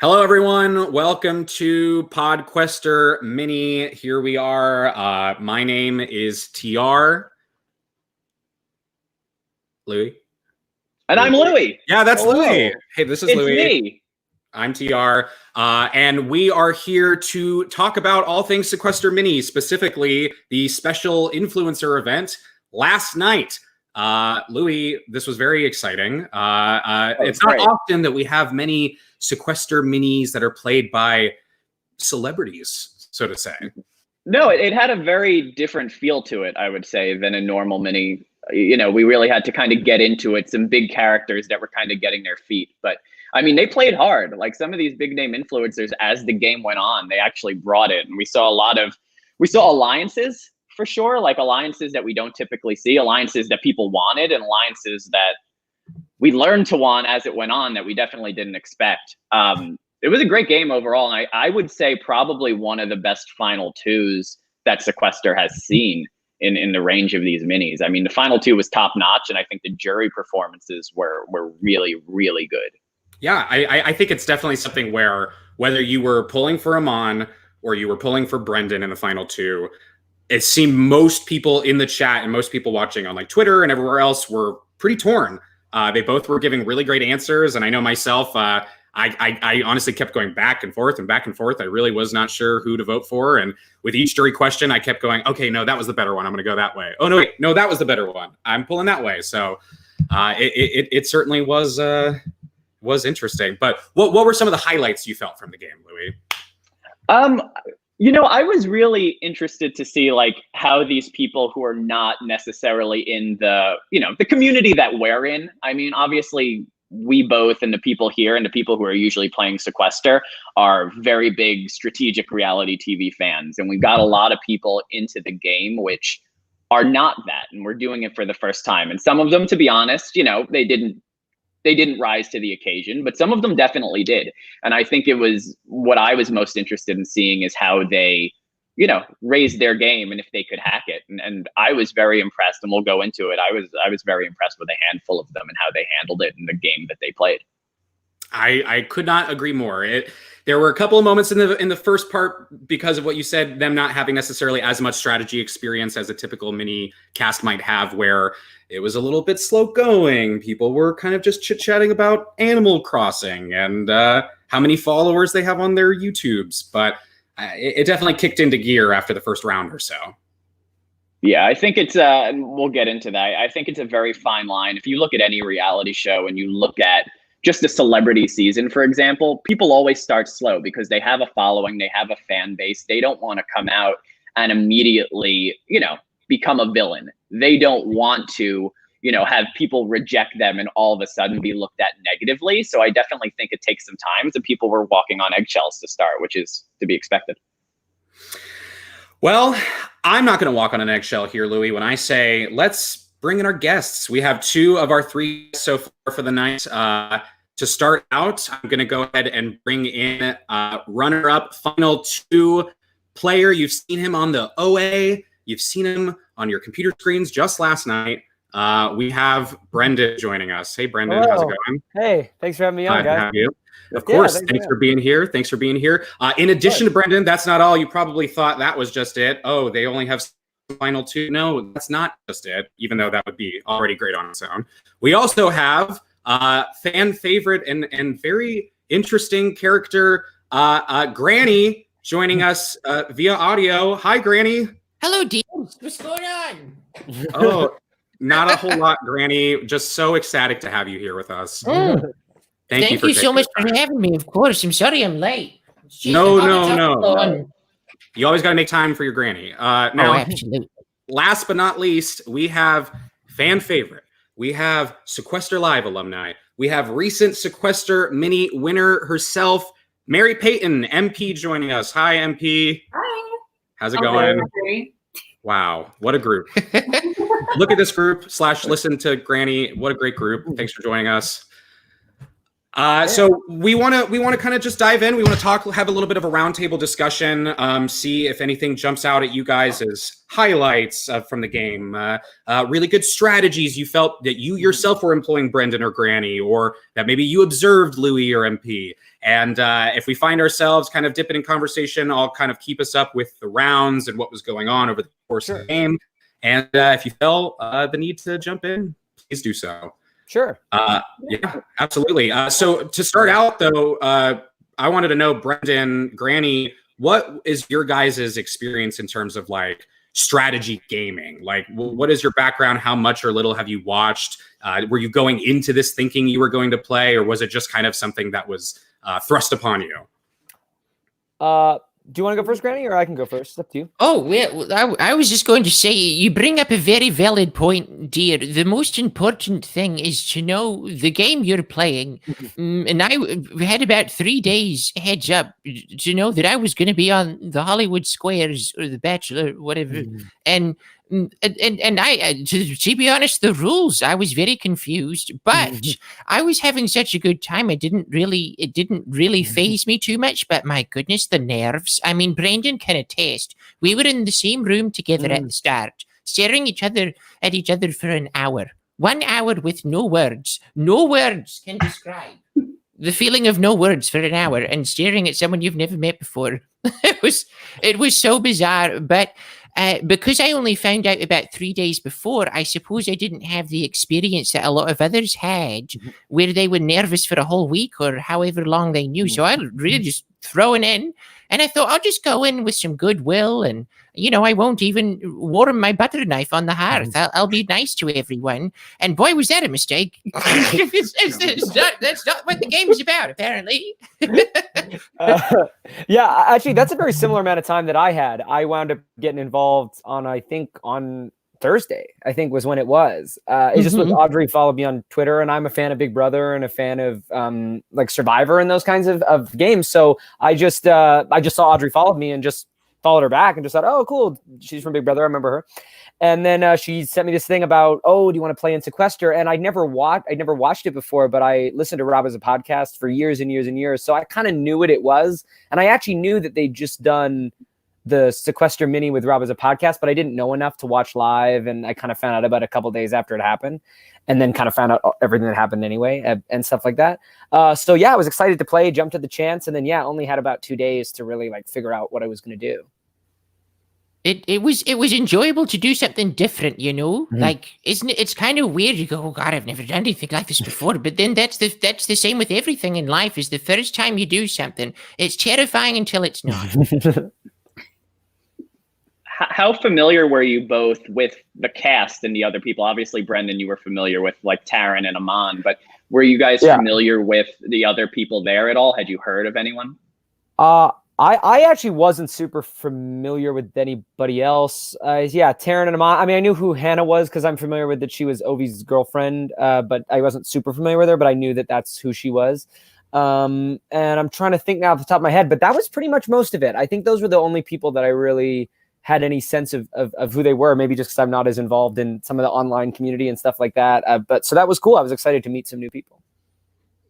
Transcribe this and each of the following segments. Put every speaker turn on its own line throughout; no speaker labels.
Hello, everyone. Welcome to Podquester Mini. Here we are. My name is TR. Louie?
And I'm Louie.
Yeah, that's
Hello.
Louie. Hey, this is
It's
Louie.
me.
I'm TR. And we are here to talk about all things Sequester Mini, specifically the special influencer event last night. Louie, this was very exciting. It's not often that we have many Sequester minis that are played by celebrities, so to say.
No, it had a very different feel to it, I would say, than a normal mini. You know, we really had to kind of get into it. Some big characters that were kind of getting their feet. But I mean, they played hard. Like some of these big name influencers, as the game went on, they actually brought it. And we saw alliances for sure, like alliances that we don't typically see, alliances that people wanted, and alliances that we learned to want as it went on that we definitely didn't expect. It was a great game overall, and I would say probably one of the best final twos that Sequester has seen in the range of these minis. I mean, the final two was top notch, and I think the jury performances were really, really good.
Yeah, I think it's definitely something where whether you were pulling for Aman or you were pulling for Brendan in the final two, it seemed most people in the chat and most people watching on like Twitter and everywhere else were pretty torn. They both were giving really great answers. And I know myself, I honestly kept going back and forth and back and forth. I really was not sure who to vote for. And with each jury question, I kept going, okay, no, that was the better one. I'm going to go that way. Oh, no, wait, no, that was the better one. I'm pulling that way. So it certainly was interesting. But what were some of the highlights you felt from the game, Louie?
You know, I was really interested to see like how these people who are not necessarily in the, the community that we're in. I mean, obviously we both and the people here and the people who are usually playing Sequester are very big strategic reality TV fans. And we've got a lot of people into the game which are not that. And we're doing it for the first time. And some of them, to be honest, they didn't rise to the occasion, but some of them definitely did. And I think it was what I was most interested in seeing is how they, raised their game and if they could hack it. And I was very impressed, and we'll go into it. I was very impressed with a handful of them and how they handled it in the game that they played.
I could not agree more. There were a couple of moments in the first part because of what you said, them not having necessarily as much strategy experience as a typical mini cast might have, where it was a little bit slow going. People were kind of just chit-chatting about Animal Crossing and how many followers they have on their YouTubes. But it definitely kicked into gear after the first round or so.
Yeah, I think it's we'll get into that. I think it's a very fine line. If you look at any reality show and you look at just a celebrity season, for example, people always start slow because they have a following, they have a fan base. They don't want to come out and immediately, become a villain. They don't want to, have people reject them and all of a sudden be looked at negatively. So I definitely think it takes some time. So people were walking on eggshells to start, which is to be expected.
Well, I'm not going to walk on an eggshell here, Louie, when I say let's bring in our guests. We have two of our three so far for the night. To start out, I'm going to go ahead and bring in runner-up final two player. You've seen him on the OA. You've seen him on your computer screens just last night. We have Brendan joining us. Hey, Brendan,
Hello.
How's it going?
Hey, thanks for having me on, guys.
Glad to have you. Of course. Thanks for being here. Thanks for being here. In addition to Brendan, that's not all. You probably thought that was just it. Oh, they only have final two. No, that's not just it, even though that would be already great on its own. We also have fan favorite and very interesting character, Granny, joining us via audio. Hi, Granny.
Hello, dudes. What's going on?
Oh, not a whole lot, Granny. Just so ecstatic to have you here with us.
Thank you so much for having me. Of course. I'm sorry I'm late.
Jeez, no. You always got to make time for your Granny. Now,
absolutely.
Last but not least, we have fan favorite. We have Sequester Live alumni. We have recent Sequester mini winner herself, Mary Peyton, MP, joining us. Hi, MP.
Hi.
How's it going? Wow, what a group. Look at this group / listen to Granny. What a great group. Thanks for joining us. So we want to kind of just dive in. We want to have a little bit of a roundtable discussion, see if anything jumps out at you guys as highlights from the game, really good strategies you felt that you yourself were employing, Brendan or Granny, or that maybe you observed Louie or MP. And if we find ourselves kind of dipping in conversation, I'll kind of keep us up with the rounds and what was going on over the course of the game. And if you feel the need to jump in, please do so.
Sure.
Yeah, absolutely. So to start out, though, I wanted to know, Brendan, Granny, what is your guys' experience in terms of like strategy gaming? Like, what is your background? How much or little have you watched? Were you going into this thinking you were going to play, or was it just kind of something that was thrust upon you?
Do you want to go first, Granny, or I can go first? It's up to you.
Oh, well, I was just going to say, you bring up a very valid point, dear. The most important thing is to know the game you're playing. And I had about 3 days heads up to know that I was going to be on the Hollywood Squares or The Bachelor, whatever. And I, to be honest, the rules, I was very confused, but I was having such a good time. It didn't really faze me too much, but my goodness, the nerves. I mean, Brendan can attest. We were in the same room together at the start, staring at each other for an hour. 1 hour with no words. No words can describe the feeling of no words for an hour and staring at someone you've never met before. It was so bizarre, but because I only found out about 3 days before, I suppose I didn't have the experience that a lot of others had, where they were nervous for a whole week or however long they knew. So I really just thrown in, and I thought I'll just go in with some goodwill, and I won't even warm my butter knife on the hearth. I'll be nice to everyone. And boy, was that a mistake! That's not what the game is about, apparently.
Yeah, actually, that's a very similar amount of time that I had. I wound up getting involved on Thursday, I think was when it was. It's just with Audrey followed me on Twitter, and I'm a fan of Big Brother and a fan of like Survivor and those kinds of games. So I just saw Audrey followed me and just followed her back and just thought, oh, cool, she's from Big Brother, I remember her. And then she sent me this thing about, oh, do you want to play in Sequester? And I'd never watched it before, but I listened to Rob as a podcast for years and years and years. So I kind of knew what it was. And I actually knew that they'd just done the Sequester mini with Rob as a podcast, but I didn't know enough to watch live. And I kind of found out about a couple days after it happened, and then kind of found out everything that happened anyway and stuff like that. So yeah, I was excited to play, jumped at the chance. And then, yeah, only had about 2 days to really like figure out what I was going to do.
It was enjoyable to do something different, like, isn't it? It's kind of weird. You go, oh God, I've never done anything like this before. But then that's the same with everything in life. Is the first time you do something, it's terrifying until it's not.
How familiar were you both with the cast and the other people? Obviously, Brendan, you were familiar with like Taryn and Aman, but were you guys familiar with the other people there at all? Had you heard of anyone?
I actually wasn't super familiar with anybody else. Taryn and Aman. I mean, I knew who Hannah was because I'm familiar with that she was Ovi's girlfriend, but I wasn't super familiar with her, but I knew that that's who she was. And I'm trying to think now off the top of my head, but that was pretty much most of it. I think those were the only people that I really had any sense of who they were, maybe just because I'm not as involved in some of the online community and stuff like that. But so that was cool. I was excited to meet some new people.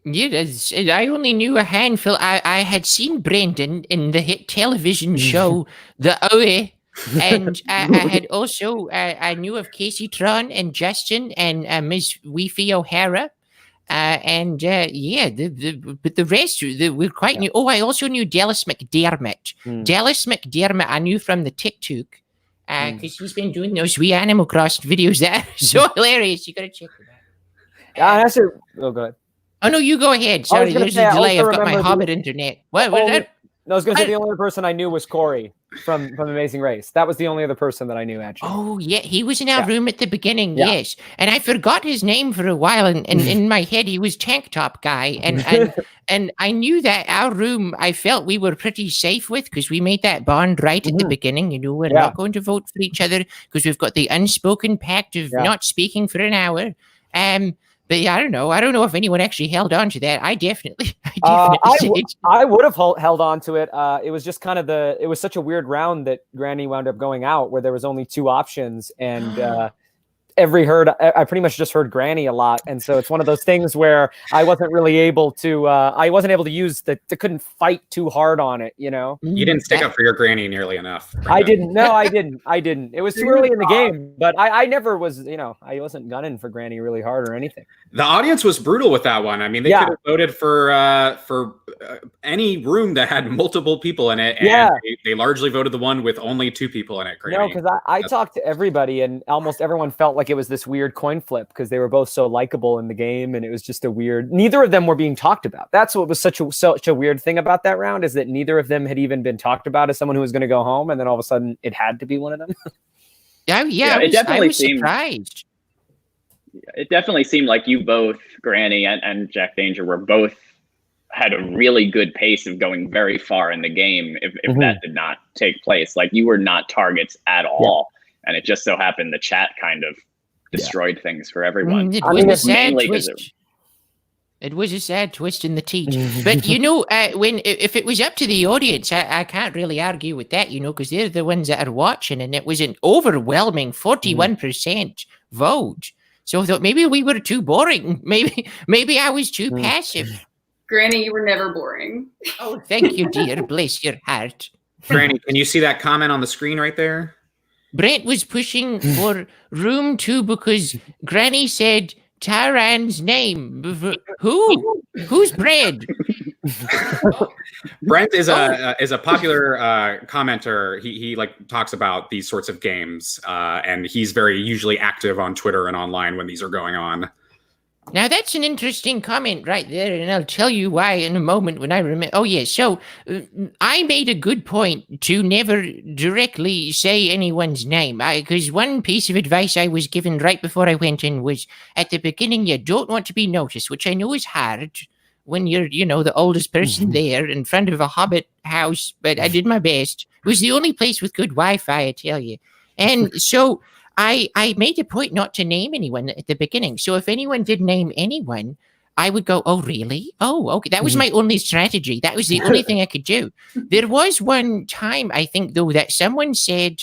Yeah, I only knew a handful. I had seen Brendan in the hit television show, The Oe, and I had also, I knew of Casey Tron and Justin and Ms. Weefy O'Hara. But the rest were quite new. Oh, I also knew Dallas McDermott. Dallas McDermott I knew from the TikTok because he's been doing those wee Animal Crossing videos that are so hilarious. You got to check them out.
Oh, go ahead.
Oh, no, you go ahead. Sorry, there's a delay. I've got my Hobbit internet. What that?
No, I was going to say the only other person I knew was Corey from Amazing Race. That was the only other person that I knew, actually.
Oh, yeah. He was in our room at the beginning, yes. And I forgot his name for a while. And in my head, he was Tank Top Guy. And I knew that our room, I felt we were pretty safe with because we made that bond right at the beginning. We're not going to vote for each other because we've got the unspoken pact of not speaking for an hour. But yeah, I don't know if anyone actually held on to that. I definitely
I would have held on to it. It was just kind of it was such a weird round that Granny wound up going out where there was only 2 options. And I pretty much just heard Granny a lot, and so it's one of those things where I wasn't really able to use couldn't fight too hard on it, you know.
You didn't stick up for your Granny nearly enough, Brendan.
I didn't. It was too early in the game, but I never was, you know, I wasn't gunning for Granny really hard or anything.
The audience was brutal with that one. I mean, they could have voted for any room that had multiple people in it, and they largely voted the one with only 2 people in it. Granny.
No, because I talked to everybody, and almost everyone felt like it was this weird coin flip because they were both so likable in the game, and it was just a weird. Neither of them were being talked about. That's what was such a weird thing about that round, is that neither of them had even been talked about as someone who was going to go home, and then all of a sudden it had to be one of them.
I was
surprised.
It definitely seemed like you both, Granny and Jack Danger, were both had a really good pace of going very far in the game. If that did not take place, like you were not targets at all, and it just so happened the chat kind of destroyed things for everyone.
It was a sad twist in the teeth. But you know, if it was up to the audience, I can't really argue with that, you know, because they're the ones that are watching, and it was an overwhelming 41% vote. So I thought maybe we were too boring. Maybe I was too passive.
Granny, you were never boring.
Oh, thank you, dear. Bless your heart.
Granny, can you see that comment on the screen right there?
Brent was pushing for room 2 because Granny said Taran's name. Who? Who's Brad?
Brent is a popular commenter. He like talks about these sorts of games, and he's very usually active on Twitter and online when these are going on.
Now that's an interesting comment right there, and I'll tell you why in a moment when I remember. Oh yeah, so I made a good point to never directly say anyone's name, because one piece of advice I was given right before I went in was at the beginning you don't want to be noticed, which I know is hard when you're, you know, the oldest person there in front of a hobbit house, but I did my best. It was the only place with good Wi-Fi, I tell you. And so I made a point not to name anyone at the beginning. So if anyone did name anyone, I would go, oh, really? Oh, okay. That was my only strategy. That was the only thing I could do. There was one time, I think, though, that someone said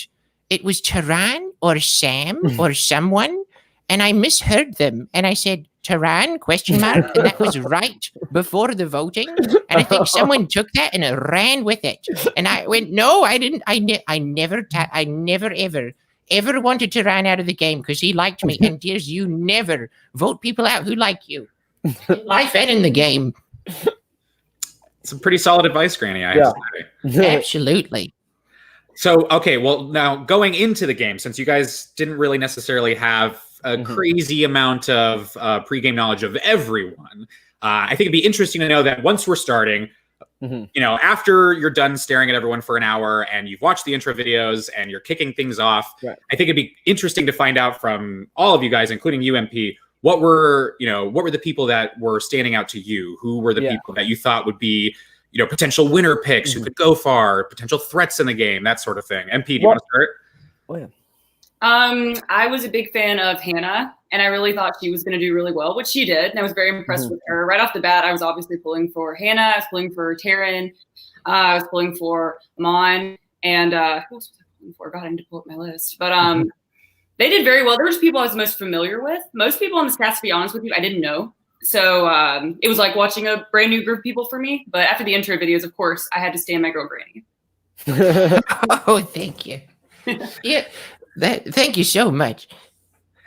it was Taran or Sam or someone, and I misheard them. And I said, Taran, ? And that was right before the voting. And I think someone took that and ran with it. And I went, no, I didn't. I never ever wanted to run out of the game because he liked me. And dears, you never vote people out who like you. In life and in the game.
Some pretty solid advice, Granny, I have to say.
Absolutely.
So, okay, well, now going into the game, since you guys didn't really necessarily have a crazy amount of pregame knowledge of everyone, I think it'd be interesting to know that once we're starting, you know, after you're done staring at everyone for an hour and you've watched the intro videos and you're kicking things off, I think it'd be interesting to find out from all of you guys, including UMP, what were the people that were standing out to you? Who were the people that you thought would be, you know, potential winner picks who could go far, potential threats in the game, that sort of thing? MP, do you want to start?
Oh, yeah.
I was a big fan of Hannah, and I really thought she was going to do really well, which she did, and I was very impressed with her. Right off the bat, I was obviously pulling for Hannah, I was pulling for Taryn, I was pulling for Aman, and who else was I pulling for? God, I need to pull up my list. But they did very well. There were just people I was most familiar with. Most people on this cast, to be honest with you, I didn't know. So it was like watching a brand new group of people for me. But after the intro videos, of course, I had to stand my girl Granny.
Oh, thank you. Yeah. Thank you so much.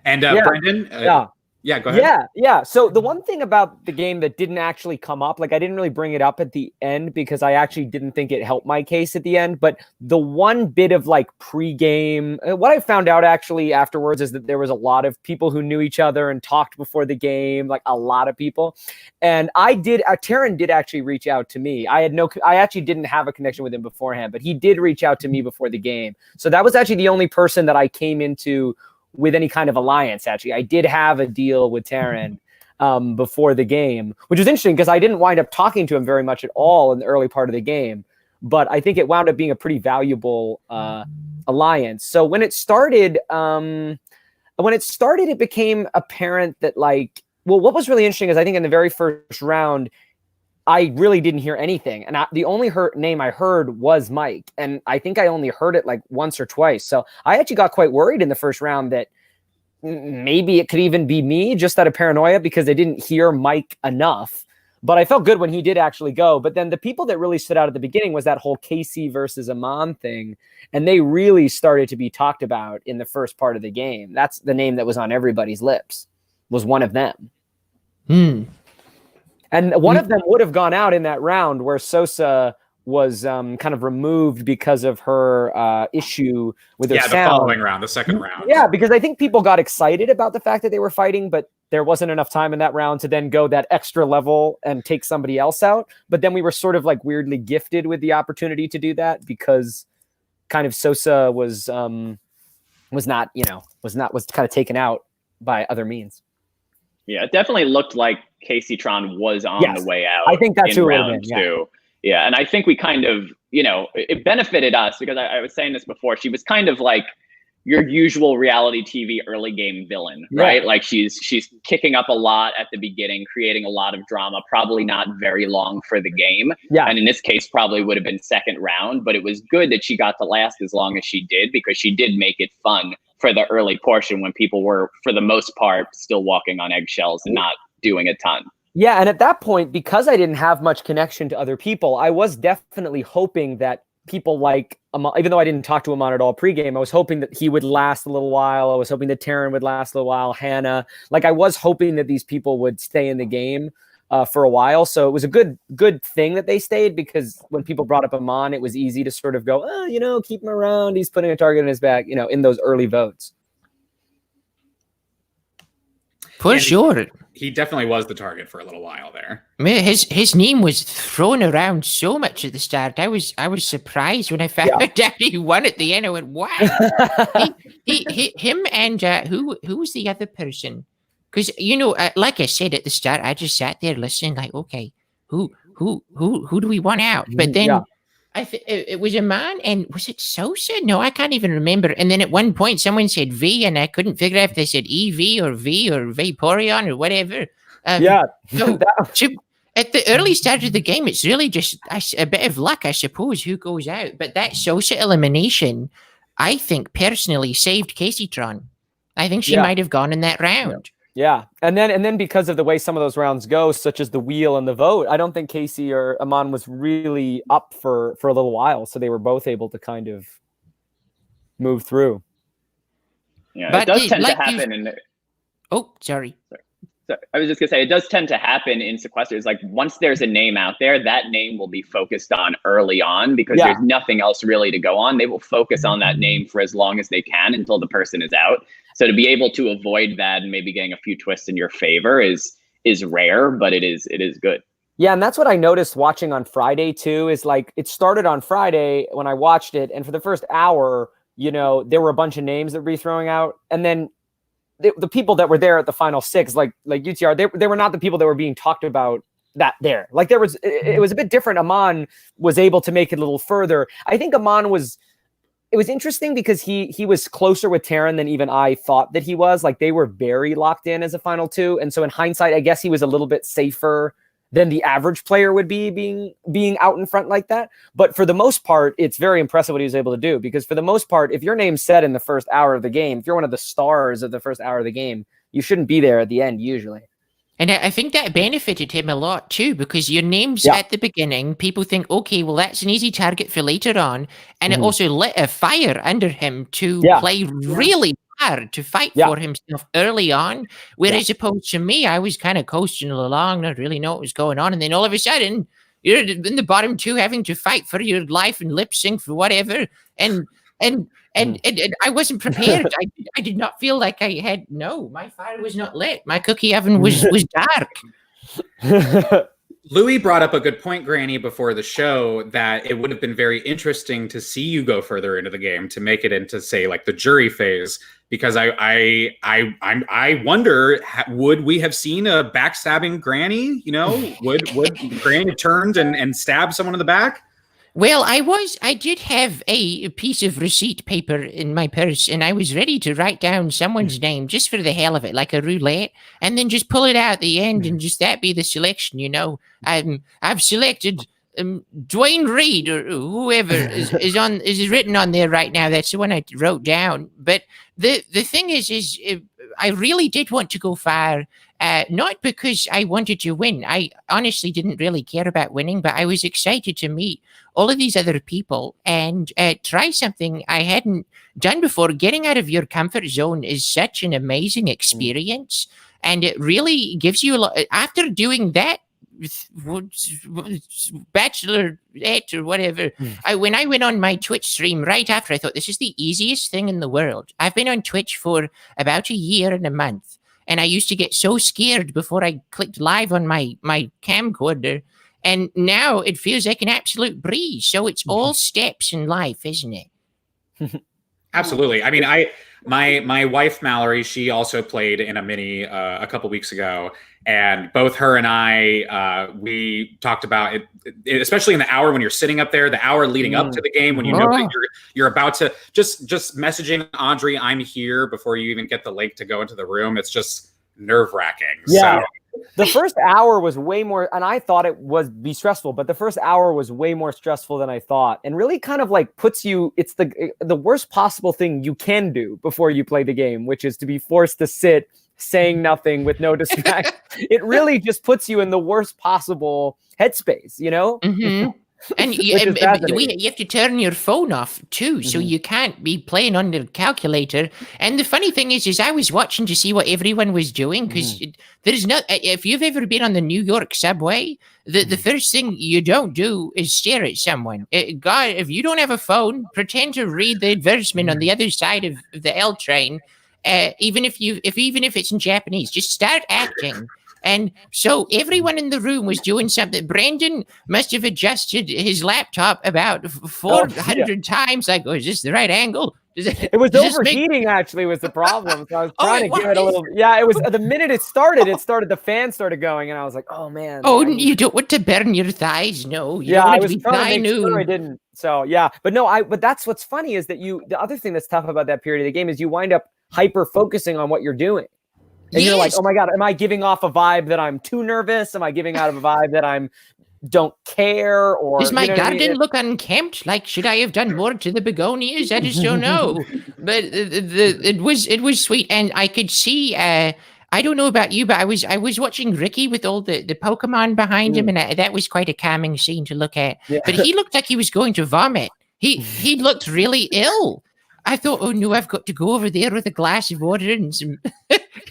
And Brendan, go ahead.
Yeah. So the one thing about the game that didn't actually come up, like I didn't really bring it up at the end because I actually didn't think it helped my case at the end. But the one bit of like pregame, what I found out actually afterwards is that there was a lot of people who knew each other and talked before the game, like a lot of people. And Taryn did actually reach out to me. I actually didn't have a connection with him beforehand, but he did reach out to me before the game. So that was actually the only person that I came into with any kind of alliance. Actually, I did have a deal with Taryn before the game, which was interesting because I didn't wind up talking to him very much at all in the early part of the game, but I think it wound up being a pretty valuable alliance. So when it started, it became apparent that what was really interesting is I think in the very first round, I really didn't hear anything. And the only name I heard was Mike. And I think I only heard it like once or twice. So I actually got quite worried in the first round that maybe it could even be me just out of paranoia because I didn't hear Mike enough. But I felt good when he did actually go. But then the people that really stood out at the beginning was that whole Casey versus Aman thing. And they really started to be talked about in the first part of the game. That's the name that was on everybody's lips, was one of them. And one of them would have gone out in that round where Sosa was kind of removed because of her issue with her sound.
The following round, the second round.
Yeah, because I think people got excited about the fact that they were fighting, but there wasn't enough time in that round to then go that extra level and take somebody else out. But then we were sort of like weirdly gifted with the opportunity to do that because kind of Sosa was kind of taken out by other means.
Yeah, it definitely looked like Casey Tron was on the way out.
I think that's
in
who it
round two. Yeah, and I think we kind of, it benefited us because I was saying this before. She was kind of like your usual reality TV early game villain, right? Like she's kicking up a lot at the beginning, creating a lot of drama, probably not very long for the game. Yeah. And in this case, probably would have been second round, but it was good that she got to last as long as she did because she did make it fun for the early portion when people were, for the most part, still walking on eggshells and not doing a ton.
Yeah, and at that point, because I didn't have much connection to other people, I was definitely hoping that people like Aman, even though I didn't talk to Aman at all pregame, I was hoping that he would last a little while. I was hoping that Taryn would last a little while, Hannah. Like I was hoping that these people would stay in the game for a while. So it was a good thing that they stayed because when people brought up Aman, it was easy to sort of go, keep him around. He's putting a target in his back, in those early votes.
For sure.
He definitely was the target for a little while there.
I mean, his name was thrown around so much at the start. I was surprised when I found out he won at the end. I went, "Wow!" him and who was the other person? Because like I said at the start, I just sat there listening, like, okay, who do we want out? But then it was Aman, and was it Sosa? No, I can't even remember. And then at one point, someone said V, and I couldn't figure out if they said EV or V or Vaporeon or whatever. So at the early start of the game, it's really just a bit of luck, I suppose, who goes out. But that Sosa elimination, I think, personally saved Casey Tron. I think she might have gone in that round.
Yeah. And then because of the way some of those rounds go, such as the wheel and the vote, I don't think Casey or Aman was really up for a little while. So they were both able to kind of move through.
Yeah, but it does tend to happen.
Sorry.
So I was just gonna say, it does tend to happen in Sequester. It's like once there's a name out there, that name will be focused on early on because there's nothing else really to go on. They will focus on that name for as long as they can until the person is out. So to be able to avoid that and maybe getting a few twists in your favor is rare, but it is good.
Yeah, and that's what I noticed watching on Friday too, is like it started on Friday when I watched it, and for the first hour, there were a bunch of names that were throwing out, and then the people that were there at the final six, like UTR, they were not the people that were being talked about that there. Like it was a bit different. Aman was able to make it a little further. I think Aman it was interesting because he was closer with Taryn than even I thought that he was. Like they were very locked in as a final two. And so in hindsight, I guess he was a little bit safer than the average player would be being out in front like that. But for the most part, it's very impressive what he was able to do, because for the most part, if your name's set in the first hour of the game, if you're one of the stars of the first hour of the game, you shouldn't be there at the end usually.
And I think that benefited him a lot too, because your name's at the beginning. People think, okay, well, that's an easy target for later on. And it also lit a fire under him to play really hard, to fight for himself early on. Whereas opposed to me, I was kind of coasting along, not really know what was going on. And then all of a sudden, you're in the bottom two having to fight for your life and lip sync for whatever. And I wasn't prepared. I did not feel like my fire was not lit. My cookie oven was dark.
Louie brought up a good point, Granny, before the show, that it would have been very interesting to see you go further into the game to make it into, say, like the jury phase. Because I wonder, would we have seen a backstabbing Granny? Would Granny have turned and stabbed someone in the back?
Well, I did have a piece of receipt paper in my purse, and I was ready to write down someone's name just for the hell of it, like a roulette, and then just pull it out at the end and just that be the selection, I've selected Dwayne Reed or whoever is written on there right now. That's the one I wrote down. But the thing is I really did want to go far, not because I wanted to win. I honestly didn't really care about winning, but I was excited to meet all of these other people and try something I hadn't done before. Getting out of your comfort zone is such an amazing experience, and it really gives you a lot. After doing that, bachelorette or whatever, when I went on my Twitch stream right after, I thought, this is the easiest thing in the world. I've been on Twitch for about a year and a month, and I used to get so scared before I clicked live on my camcorder, and now it feels like an absolute breeze. So it's all steps in life, isn't it?
Absolutely. I mean, my wife Mallory, she also played in a mini a couple weeks ago, and both her and I we talked about it, especially in the hour when you're sitting up there, the hour leading up to the game, when you know that you're about to just messaging Audrey, I'm here, before you even get the link to go into the room. It's just nerve-wracking.
Yeah.
So
the first hour was way more, and I thought it would be stressful, but the first hour was way more stressful than I thought, and really kind of like puts you, it's the worst possible thing you can do before you play the game, which is to be forced to sit saying nothing with no distraction. It really just puts you in the worst possible headspace, you know?
And you have to turn your phone off too, so you can't be playing on the calculator. And the funny thing is I was watching to see what everyone was doing, because there's not. If you've ever been on the New York subway, the first thing you don't do is stare at someone. God, if you don't have a phone, pretend to read the advertisement on the other side of the L train. Even if it's in Japanese, just start acting. And so everyone in the room was doing something. Brandon must have adjusted his laptop about 400 times. Like, is this the right angle?
It was overheating, actually, was the problem. So I was trying to give it a little. Yeah, it was the minute it started, the fan started going, and I was like, oh, man.
Oh, you don't want to burn your thighs. No.
I was trying to make sure I didn't. So, yeah. But no, but that's what's funny is that the other thing that's tough about that period of the game is you wind up hyper focusing on what you're doing. And you're like, oh my God, am I giving off a vibe that I'm too nervous? Am I giving out of a vibe that I'm don't care? Or
does my garden look unkempt? Like, should I have done more to the begonias? I just don't know. But it was sweet, and I could see. I don't know about you, but I was watching Ricky with all the Pokemon behind him, and that was quite a calming scene to look at. Yeah. But he looked like he was going to vomit. He looked really ill. I thought, oh no, I've got to go over there with a glass of water and some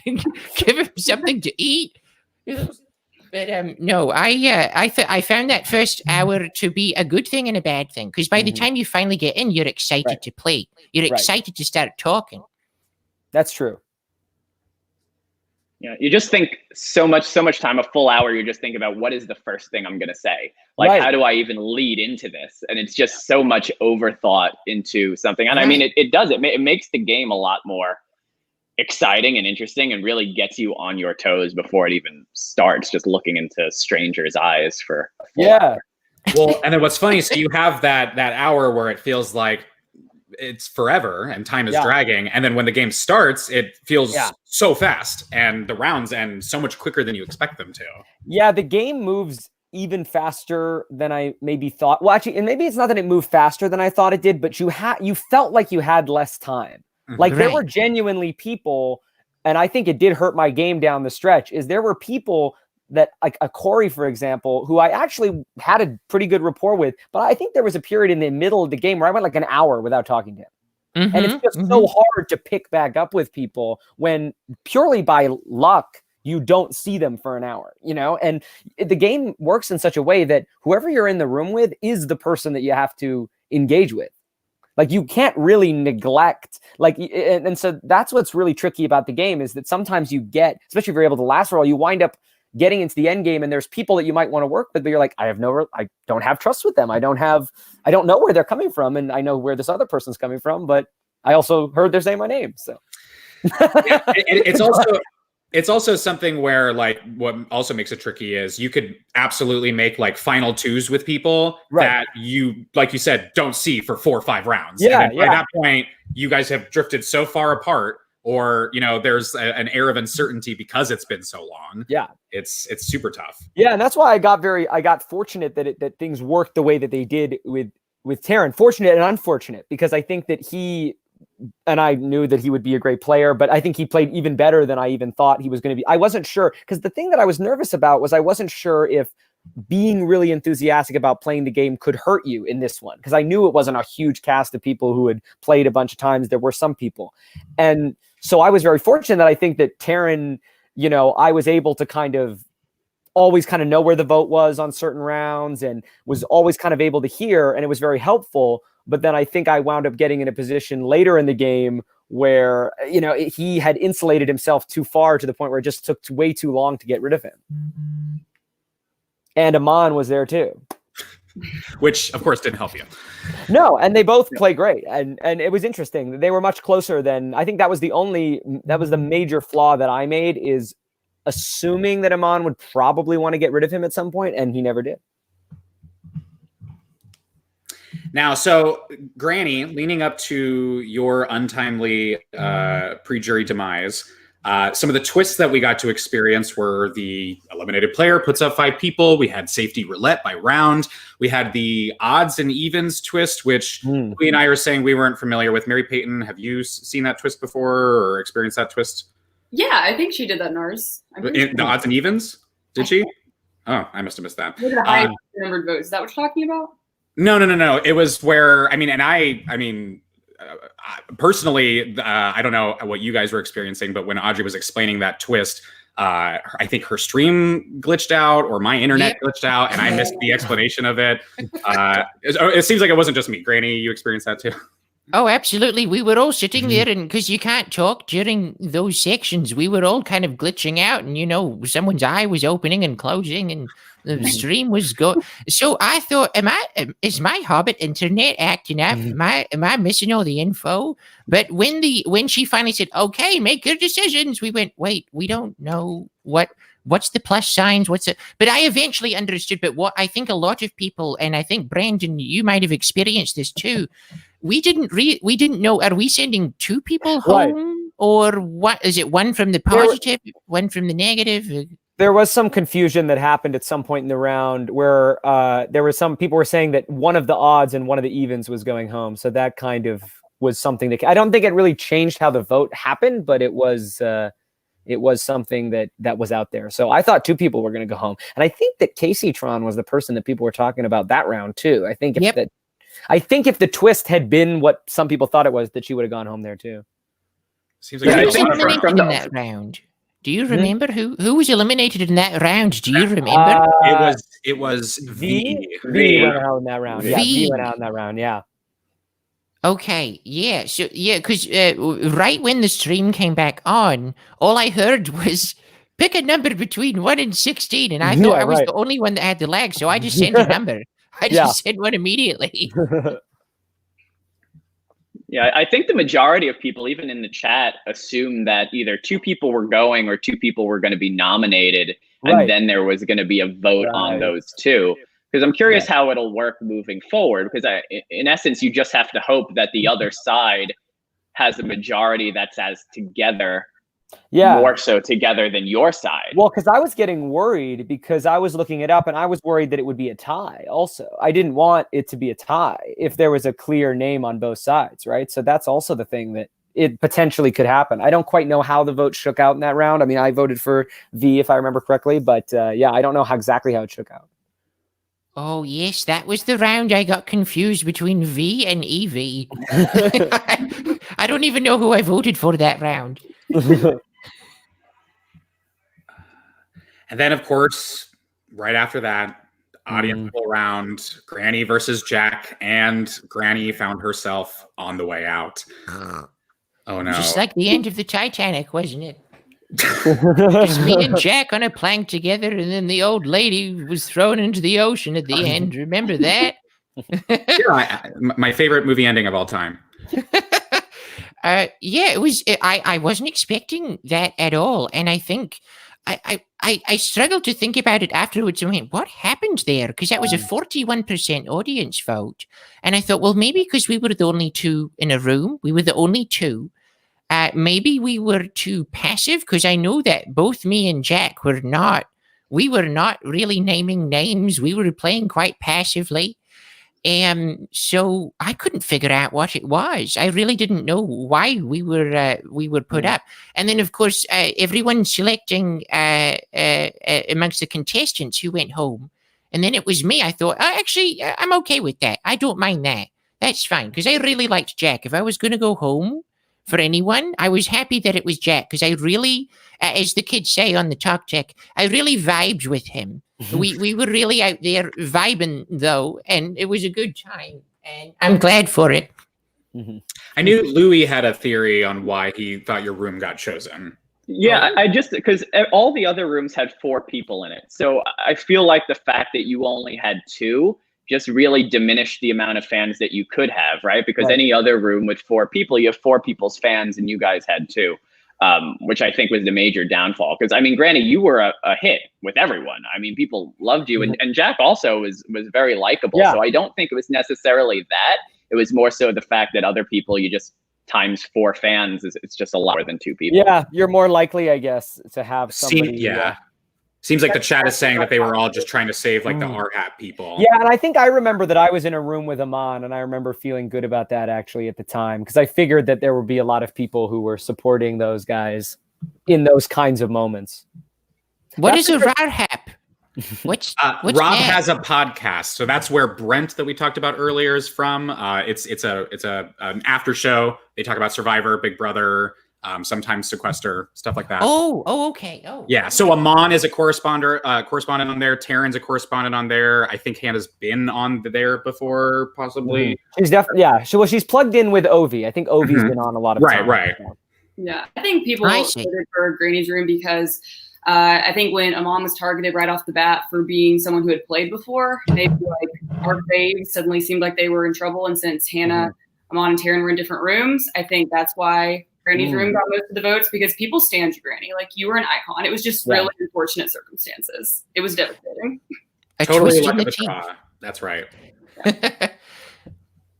give him something to eat. But no, I found that first hour to be a good thing and a bad thing, because by the time you finally get in, you're excited to play. You're excited to start talking.
That's true.
Yeah, you just think so much time, a full hour, you just think about what is the first thing I'm going to say? Like, how do I even lead into this? And it's just so much overthought into something. And I mean, it makes the game a lot more exciting and interesting, and really gets you on your toes before it even starts, just looking into strangers' eyes for a full hour.
Well, and then what's funny, so you have that hour where it feels like it's forever and time is dragging, and then when the game starts, it feels so fast, and the rounds end so much quicker than you expect them to. Yeah,
the game moves even faster than I maybe thought. Well, actually, and maybe it's not that it moved faster than I thought it did, but you felt like you had less time. Like there were genuinely people, and I think it did hurt my game down the stretch, is there were people that, like a Corey, for example, who I actually had a pretty good rapport with, but I think there was a period in the middle of the game where I went like an hour without talking to him. And it's just so hard to pick back up with people when purely by luck, you don't see them for an hour, you know? And the game works in such a way that whoever you're in the room with is the person that you have to engage with. Like, you can't really neglect, like, and so that's what's really tricky about the game, is that sometimes you get, especially if you're able to last for all, you wind up getting into the end game, and there's people that you might want to work with, but you're like, I don't have trust with them. I don't know where they're coming from, and I know where this other person's coming from, but I also heard they're saying my name. So
it's also something where, like, what also makes it tricky is you could absolutely make like final twos with people that you, like you said, don't see for 4 or 5 rounds. Yeah. By that point, you guys have drifted so far apart, or, you know, there's an air of uncertainty because it's been so long. Yeah. It's super tough.
Yeah. And that's why I got fortunate that things worked the way that they did with Taryn. Fortunate and unfortunate, because I think that he and I knew that he would be a great player, but I think he played even better than I even thought he was going to be. I wasn't sure, because the thing that I was nervous about was I wasn't sure if being really enthusiastic about playing the game could hurt you in this one, because I knew it wasn't a huge cast of people who had played a bunch of times. There were some people. And so I was very fortunate that I think that Taryn, I was able to kind of always kind of know where the vote was on certain rounds and was always kind of able to hear, and it was very helpful. But then I think I wound up getting in a position later in the game where, he had insulated himself too far to the point where it just took way too long to get rid of him. And Aman was there too.
Which, of course, didn't help you.
No, and they both play great. And it was interesting. They were much closer than, I think that was the major flaw that I made, is assuming that Aman would probably want to get rid of him at some point, and he never did.
Now, so Granny, leading up to your untimely pre-jury demise, some of the twists that we got to experience were the eliminated player puts up 5 people. We had safety roulette by round. We had the odds and evens twist, which we and I were saying we weren't familiar with. Mary Peyton, have you seen that twist before or experienced that twist?
Yeah, I think she did that in ours.
In the odds and evens? Did she? Oh, I must have missed that.
Look at the highest numbered votes. Is that what you're talking about?
No. It was where, personally, I don't know what you guys were experiencing, but when Audrey was explaining that twist, I think her stream glitched out or my internet glitched out, and I missed the explanation of it. It seems like it wasn't just me. Granny, you experienced that too?
Oh, absolutely. We were all sitting there, and because you can't talk during those sections, we were all kind of glitching out, and someone's eye was opening and closing, and the stream was going. So I thought, is my Hobbit internet acting up? Am I missing all the info? But when she finally said, "Okay, make your decisions," we went, "Wait, we don't know what's the plus signs? What's it?" But I eventually understood. But what I think a lot of people, and I think Brandon, you might have experienced this too. We didn't know. Are we sending 2 people home, or what? Is it one from the positive, one from the negative?
There was some confusion that happened at some point in the round where there were some people were saying that one of the odds and one of the evens was going home. So that kind of was something that I don't think it really changed how the vote happened, but it was something that was out there. So I thought 2 people were going to go home, and I think that Casey Tron was the person that people were talking about that round too. I think if the twist had been what some people thought it was, that she would have gone home there too.
Seems like
who was eliminated in that round? Do you remember who was eliminated in that round? Do you remember?
It was V.
V went out in that round. Yeah,
V
went out in that round. Yeah.
Okay. Yeah. So because right when the stream came back on, all I heard was pick a number between 1 and 16, and I thought I was the only one that had the lag, so I just sent a number. I just sent one immediately.
Yeah, I think the majority of people, even in the chat, assumed that either 2 people were going or 2 people were going to be nominated, and then there was going to be a vote on those 2. Because I'm curious how it'll work moving forward, because in essence, you just have to hope that the other side has a majority that's as together, more so together than your side.
Well, because I was getting worried because I was looking it up, and I was worried that it would be a tie also. I didn't want it to be a tie if there was a clear name on both sides, right? So that's also the thing that it potentially could happen. I don't quite know how the vote shook out in that round. I mean, I voted for V if I remember correctly, but I don't know exactly how it shook out.
Oh, yes, that was the round I got confused between V and EV. I don't even know who I voted for that round.
And then, of course, right after that, audience poll round, Granny versus Jack, and Granny found herself on the way out. Oh, no.
Just like the end of the Titanic, wasn't it? Just me and Jack on a plank together, and then the old lady was thrown into the ocean at the end. Remember that?
My favorite movie ending of all time.
It was. I wasn't expecting that at all, and I think I struggled to think about it afterwards. I mean, what happened there? Because that was a 41% audience vote, and I thought, well, maybe because we were the only 2 in a room, we were the only 2. Maybe we were too passive, because I know that both me and Jack were not really naming names. We were playing quite passively. So I couldn't figure out what it was. I really didn't know why we were put up. And then, of course, everyone selecting amongst the contestants who went home. And then it was me. I thought, I'm okay with that. I don't mind that. That's fine. Because I really liked Jack. If I was going to go home for anyone, I was happy that it was Jack. Because I really, as the kids say on the Talk Tech, I really vibed with him. We were really out there vibing, though. And it was a good time. And I'm glad for it.
I knew Louie had a theory on why he thought your room got chosen.
Yeah, I just, because all the other rooms had 4 people in it. So I feel like the fact that you only had 2 just really diminished the amount of fans that you could have, right? Because any other room with 4 people, you have 4 people's fans and you guys had 2, which I think was the major downfall. Because, I mean, Granny, you were a hit with everyone. I mean, people loved you. And Jack also was very likable. So I don't think it was necessarily that. It was more so the fact that other people, you just times 4 fans, it's just a lot more than 2 people.
Yeah, you're more likely, I guess, to have somebody.
Seems like the chat is saying that they were all just trying to save like the R-Hat people.
Yeah, and I think I remember that I was in a room with Aman, and I remember feeling good about that actually at the time, because I figured that there would be a lot of people who were supporting those guys in those kinds of moments.
What is a R-Hap? What's
Rob
that?
has a podcast, so that's where Brent that we talked about earlier is from. It's an after show. They talk about Survivor, Big Brother, sometimes Sequester, stuff like that.
Oh, okay. Oh,
yeah. So Aman is a correspondent on there. Taryn's a correspondent on there. I think Hannah's been on there before, possibly.
She's definitely she's plugged in with Ovi. I think Ovi's been on a lot of time.
Right.
Yeah, I think people voted for Granny's room because I think when Aman was targeted right off the bat for being someone who had played before, maybe like our faves suddenly seemed like they were in trouble. And since Hannah, Aman, and Taryn were in different rooms, I think that's why Granny's room got most of the votes, because people stand you, Granny. Like, you were an icon. It was just really unfortunate circumstances. It was devastating.
Totally luck of the draw. That's right.
Yeah.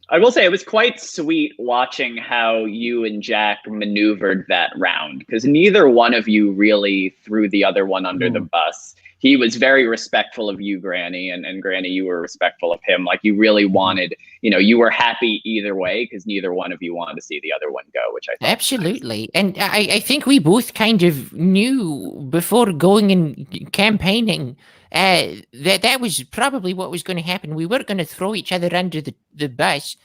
I will say it was quite sweet watching how you and Jack maneuvered that round, because neither one of you really threw the other one under the bus. He was very respectful of you, Granny, and Granny, you were respectful of him. Like, you really wanted, you were happy either way, because neither one of you wanted to see the other one go, which I thought
absolutely. Nice. And I think we both kind of knew before going and campaigning that was probably what was going to happen. We weren't going to throw each other under the bus.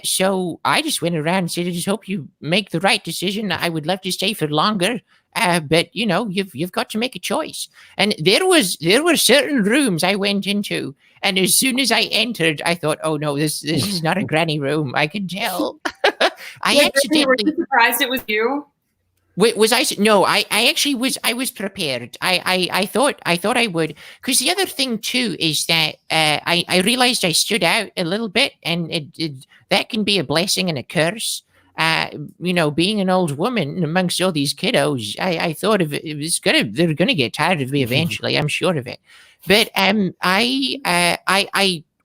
So I just went around and said, I just hope you make the right decision. I would love to stay for longer. But you've got to make a choice. And there were certain rooms I went into, and as soon as I entered, I thought, oh no, this is not a Granny room. I could tell. I accidentally.
Were you surprised it was you?
Was I? No, I actually was. I was prepared. I thought I would, because the other thing too is that I realized I stood out a little bit, and that can be a blessing and a curse. Being an old woman amongst all these kiddos, I thought they're gonna get tired of me eventually. I'm sure of it. But I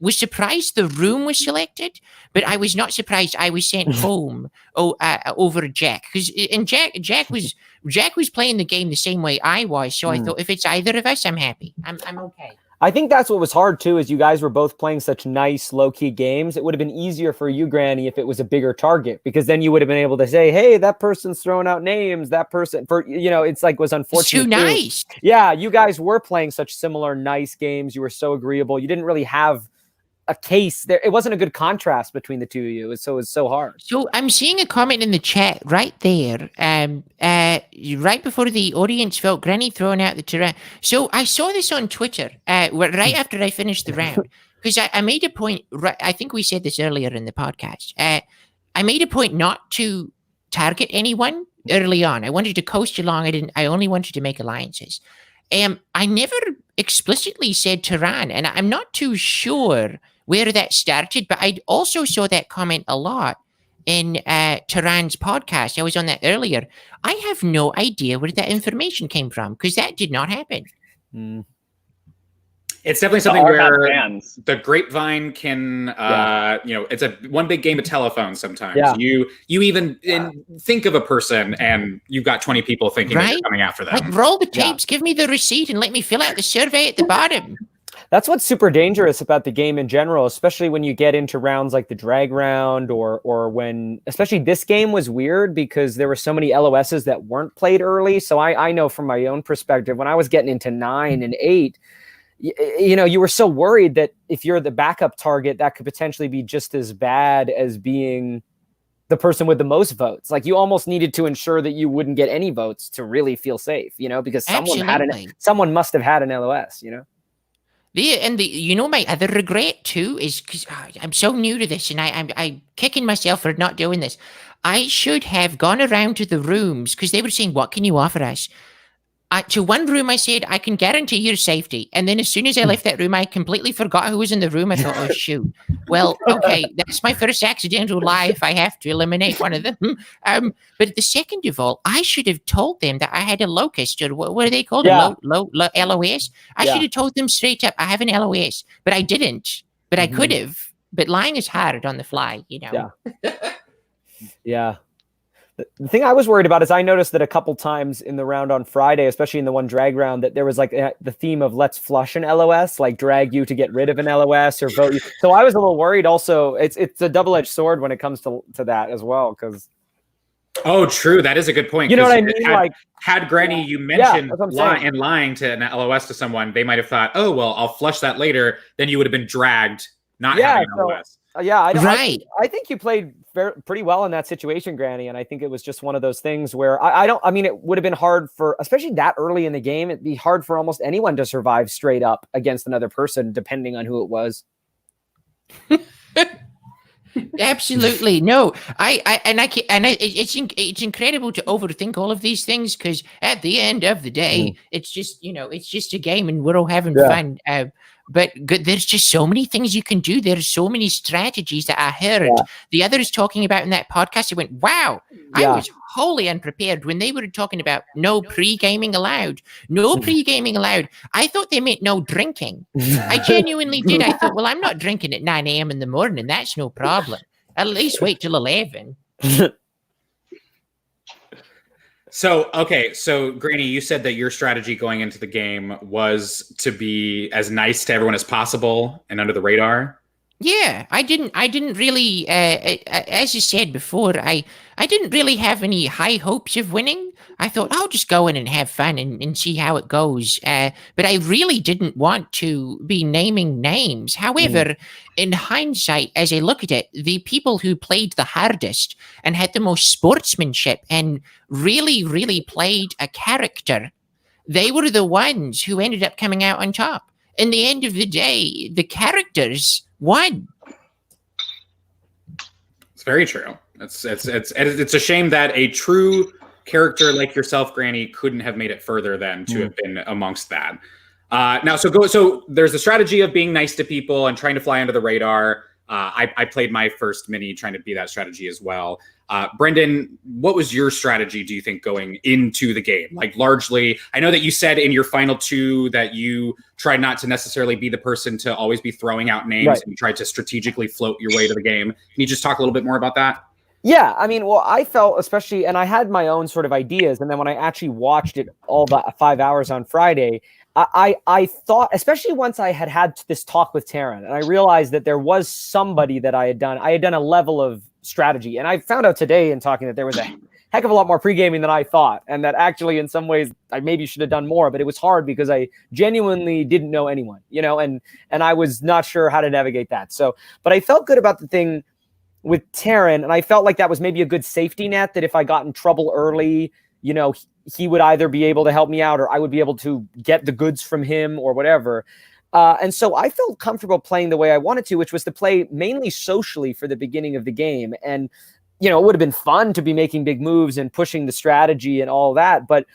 was surprised the room was selected, but I was not surprised I was sent home over Jack, because Jack was playing the game the same way I was. So I thought, if it's either of us, I'm happy. I'm okay.
I think that's what was hard too, is you guys were both playing such nice low-key games. It would have been easier for you, Granny, if it was a bigger target, because then you would have been able to say, hey, that person's throwing out names, that person, it's like, was unfortunate.
It's too nice.
Yeah, you guys were playing such similar nice games. You were so agreeable. You didn't really have a case there. It wasn't a good contrast between the two of you. It was so hard.
So I'm seeing a comment in the chat right there. Right before the audience felt Granny throwing out the terrain. So I saw this on Twitter right after I finished the round, because I made a point. I think we said this earlier in the podcast. I made a point not to target anyone early on. I wanted to coast along. I only wanted to make alliances. I never explicitly said Tehran, and I'm not too sure where that started, but I also saw that comment a lot in Tehran's podcast. I was on that earlier. I have no idea where that information came from, because that did not happen.
It's definitely something where the grapevine can, it's a one big game of telephone sometimes. Yeah. You even think of a person and you've got 20 people thinking that you're coming after them.
Like, roll the tapes, give me the receipt, and let me fill out the survey at the bottom.
That's what's super dangerous about the game in general, especially when you get into rounds like the drag round or when, especially this game was weird because there were so many LOSs that weren't played early. So I know from my own perspective, when I was getting into 9 and 8, you were so worried that if you're the backup target, that could potentially be just as bad as being the person with the most votes. Like you almost needed to ensure that you wouldn't get any votes to really feel safe, because someone must have had an LOS,
My other regret too is because I'm so new to this and I'm kicking myself for not doing this. I should have gone around to the rooms because they were saying, what can you offer us? To one room, I said, I can guarantee your safety. And then as soon as I left that room, I completely forgot who was in the room. I thought, oh, shoot. Well, okay, that's my first accidental lie if I have to eliminate one of them. But the second of all, I should have told them that I had a locust, or what are they called?
Yeah.
LOS? I should have told them straight up, I have an LOS. But I didn't. But I could have. But lying is hard on the fly,
Yeah. Yeah. The thing I was worried about is I noticed that a couple times in the round on Friday, especially in the one drag round, that there was like the theme of let's flush an LOS, like drag you to get rid of an LOS or vote you. So I was a little worried. Also, it's a double-edged sword when it comes to that as well. Because
oh, true, that is a good point.
You know what I mean?
Had Granny, you mentioned
saying.
lying to an LOS to someone, they might have thought, oh well, I'll flush that later. Then you would have been dragged, not having an LOS.
I think you played pretty well in that situation, Granny, and I think it was just one of those things where it would have been hard for, especially that early in the game, it'd be hard for almost anyone to survive straight up against another person, depending on who it was.
Absolutely. No, it's incredible to overthink all of these things because at the end of the day, it's just a game and we're all having fun. But there's just so many things you can do. There's so many strategies that I heard the others talking about in that podcast. I went, wow, I was wholly unprepared when they were talking about no pre-gaming allowed. No pre-gaming allowed. I thought they meant no drinking. I genuinely did. I thought, well, I'm not drinking at 9 a.m. in the morning. That's no problem. At least wait till 11.
So Granny, you said that your strategy going into the game was to be as nice to everyone as possible and under the radar.
Yeah, I didn't really, as you said before, I didn't really have any high hopes of winning. I thought I'll just go in and have fun and see how it goes. But I really didn't want to be naming names. However, in hindsight, as I look at it, the people who played the hardest and had the most sportsmanship and really, really played a character, they were the ones who ended up coming out on top. In the end of the day, the characters won.
It's very true. It's a shame that a true character like yourself, Granny, couldn't have made it further than to have been amongst that. So there's the strategy of being nice to people and trying to fly under the radar. I played my first mini trying to be that strategy as well. Brendan, what was your strategy, do you think, going into the game? Like, largely, I know that you said in your final 2 that you tried not to necessarily be the person to always be throwing out names and you tried to strategically float your way to the game. Can you just talk a little bit more about that?
Yeah, I mean, well, I felt especially, and I had my own sort of ideas, and then when I actually watched it all the 5 hours on Friday, I thought, especially once I had this talk with Taryn, and I realized that there was somebody that I had done a level of strategy. And I found out today in talking that there was a heck of a lot more pre-gaming than I thought. And that actually in some ways I maybe should have done more, but it was hard because I genuinely didn't know anyone, and I was not sure how to navigate that. So, but I felt good about the thing with Taryn, and I felt like that was maybe a good safety net that if I got in trouble early, he would either be able to help me out or I would be able to get the goods from him or whatever. And so I felt comfortable playing the way I wanted to, which was to play mainly socially for the beginning of the game. And, it would have been fun to be making big moves and pushing the strategy and all that. But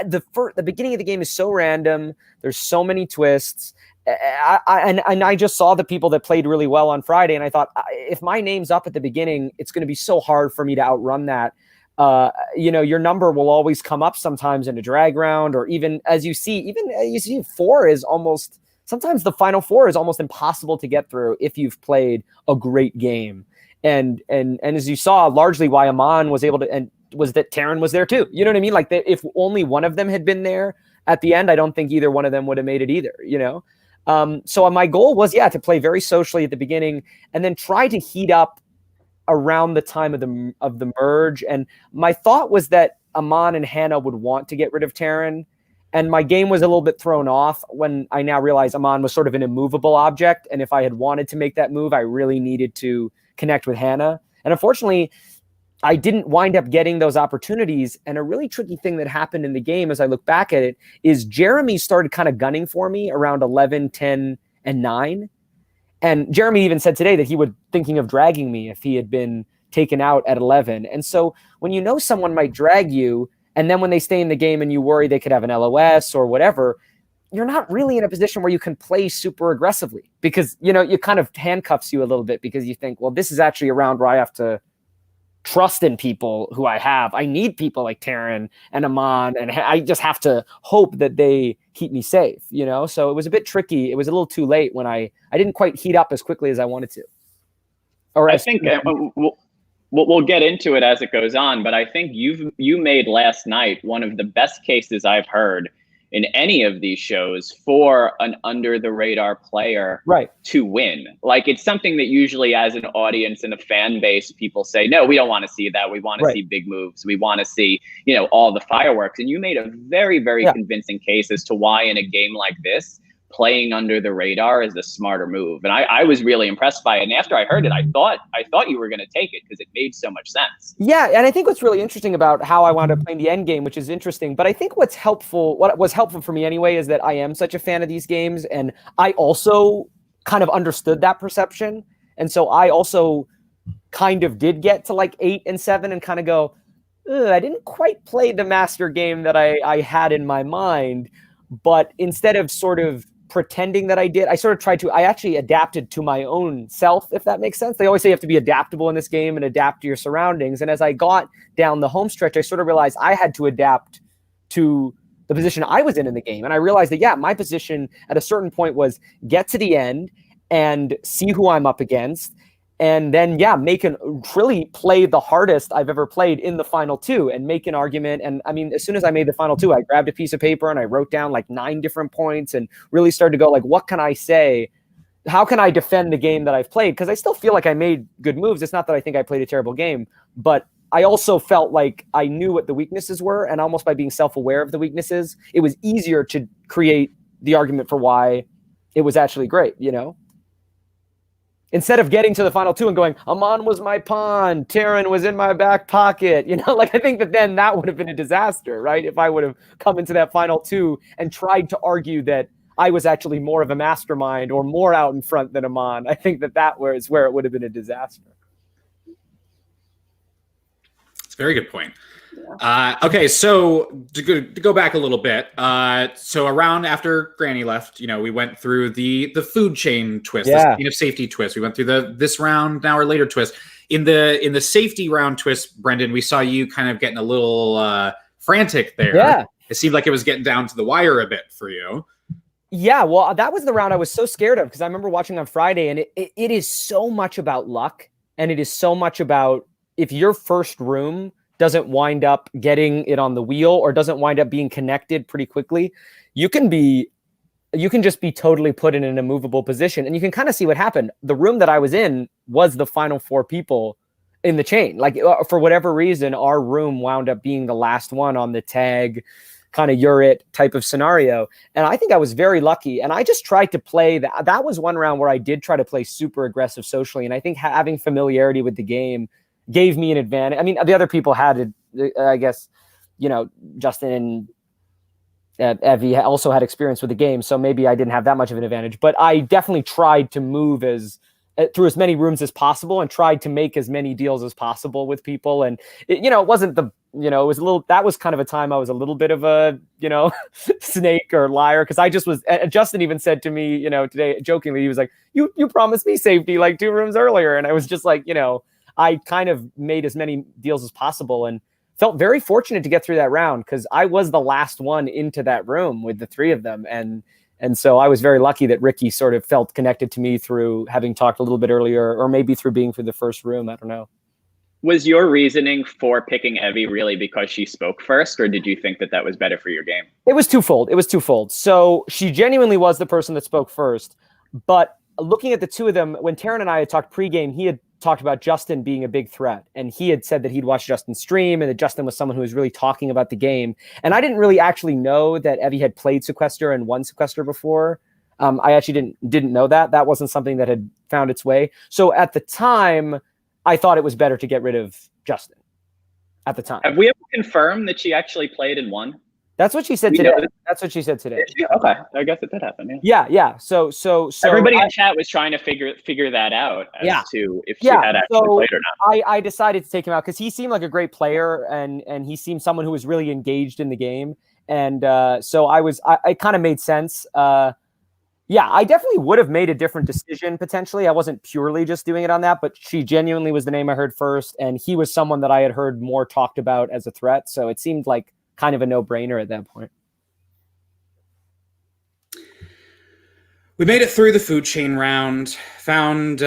the beginning of the game is so random. There's so many twists. And I just saw the people that played really well on Friday. And I thought, if my name's up at the beginning, it's going to be so hard for me to outrun that. Your number will always come up sometimes in a drag round, or even as you see 4 is almost, sometimes the final 4 is almost impossible to get through if you've played a great game. And as you saw, largely why Aman was able to, and was that Taryn was there too. You know what I mean? Like if only one of them had been there at the end, I don't think either one of them would have made it either, So my goal was, to play very socially at the beginning and then try to heat up around the time of the merge. And my thought was that Aman and Hannah would want to get rid of Terran. And my game was a little bit thrown off when I now realized Aman was sort of an immovable object. And if I had wanted to make that move, I really needed to connect with Hannah. And unfortunately, I didn't wind up getting those opportunities. And a really tricky thing that happened in the game as I look back at it is Jeremy started kind of gunning for me around 11, 10, and 9. And Jeremy even said today that he would thinking of dragging me if he had been taken out at 11. And so when you know someone might drag you, and then when they stay in the game and you worry they could have an LOS or whatever, you're not really in a position where you can play super aggressively because, it kind of handcuffs you a little bit because you think, well, this is actually a round where I have to trust in people who I have. I need people like Terran and Aman, and I just have to hope that they keep me safe, So it was a bit tricky. It was a little too late when I didn't quite heat up as quickly as I wanted to. Or
I think we'll get into it as it goes on, but I think you made last night one of the best cases I've heard in any of these shows for an under the radar player to win. Like, it's something that usually as an audience and a fan base, people say, no, we don't want to see that. We want to see big moves. We want to see, all the fireworks. And you made a very, very convincing case as to why in a game like this, playing under the radar is the smarter move. And I was really impressed by it. And after I heard it, I thought you were going to take it because it made so much sense.
Yeah. And I think what's really interesting about how I wound up playing the end game, which is interesting, but I think what was helpful for me anyway, is that I am such a fan of these games. And I also kind of understood that perception. And so I also kind of did get to like 8 and 7 and kind of go, I didn't quite play the master game that I had in my mind. But instead of sort of pretending that I did, I actually adapted to my own self, if that makes sense. They always say you have to be adaptable in this game and adapt to your surroundings. And as I got down the home stretch, I sort of realized I had to adapt to the position I was in the game. And I realized that, my position at a certain point was get to the end and see who I'm up against. And then, really play the hardest I've ever played in the final 2 and make an argument. And I mean, as soon as I made the final 2, I grabbed a piece of paper and I wrote down like 9 different points and really started to go like, what can I say? How can I defend the game that I've played? Because I still feel like I made good moves. It's not that I think I played a terrible game, but I also felt like I knew what the weaknesses were. And almost by being self-aware of the weaknesses, it was easier to create the argument for why it was actually great, Instead of getting to the final 2 and going, Aman was my pawn, Terran was in my back pocket, I think that would have been a disaster, right? If I would have come into that final 2 and tried to argue that I was actually more of a mastermind or more out in front than Aman, I think that was where it would have been a disaster.
It's a very good point. Okay, so to go back a little bit, so around after Granny left, we went through the food chain twist, the chain of safety twist. We went through this round, an hour later twist. In the safety round twist, Brendan, we saw you kind of getting a little frantic there. Yeah. It seemed like it was getting down to the wire a bit for you.
Yeah, well, that was the round I was so scared of because I remember watching on Friday, and it is so much about luck, and it is so much about if your first room doesn't wind up getting it on the wheel or doesn't wind up being connected pretty quickly, you can just be totally put in an immovable position. And you can kind of see what happened. The room that I was in was the final 4 people in the chain. Like for whatever reason, our room wound up being the last one on the tag kind of you're it type of scenario. And I think I was very lucky. And I just tried to play that. That was one round where I did try to play super aggressive socially. And I think having familiarity with the game gave me an advantage. I mean, the other people had it, I guess, Justin and Evie also had experience with the game. So maybe I didn't have that much of an advantage, but I definitely tried to move through as many rooms as possible and tried to make as many deals as possible with people. And it wasn't it was a little, that was kind of a time I was a little bit of a, snake or liar. Cause I just was, Justin even said to me, today jokingly, he was like, you promised me safety like 2 rooms earlier. And I was just like, I kind of made as many deals as possible and felt very fortunate to get through that round because I was the last one into that room with the 3 of them. And so I was very lucky that Ricky sort of felt connected to me through having talked a little bit earlier, or maybe through being through the first room. I don't know.
Was your reasoning for picking Evie really because she spoke first, or did you think that that was better for your game?
It was twofold. So she genuinely was the person that spoke first. But looking at the two of them, when Taryn and I had talked pregame, he had talked about Justin being a big threat. And he had said that he'd watched Justin stream and that Justin was someone who was really talking about the game. And I didn't really actually know that Evie had played Sequester and won Sequester before. I actually didn't know that. That wasn't something that had found its way. So at the time, I thought it was better to get rid of Justin at the time.
Have we ever confirmed that she actually played and won?
That's what she said today. That's what she said today.
Okay, I guess it did happen.
Yeah. So
everybody in chat was trying to figure that out as to if she had actually played or not.
I decided to take him out because he seemed like a great player and he seemed someone who was really engaged in the game. And so it kind of made sense. Yeah, I definitely would have made a different decision potentially. I wasn't purely just doing it on that, but she genuinely was the name I heard first. And he was someone that I had heard more talked about as a threat. So it seemed like kind of a no-brainer at that point.
We made it through the food chain round, found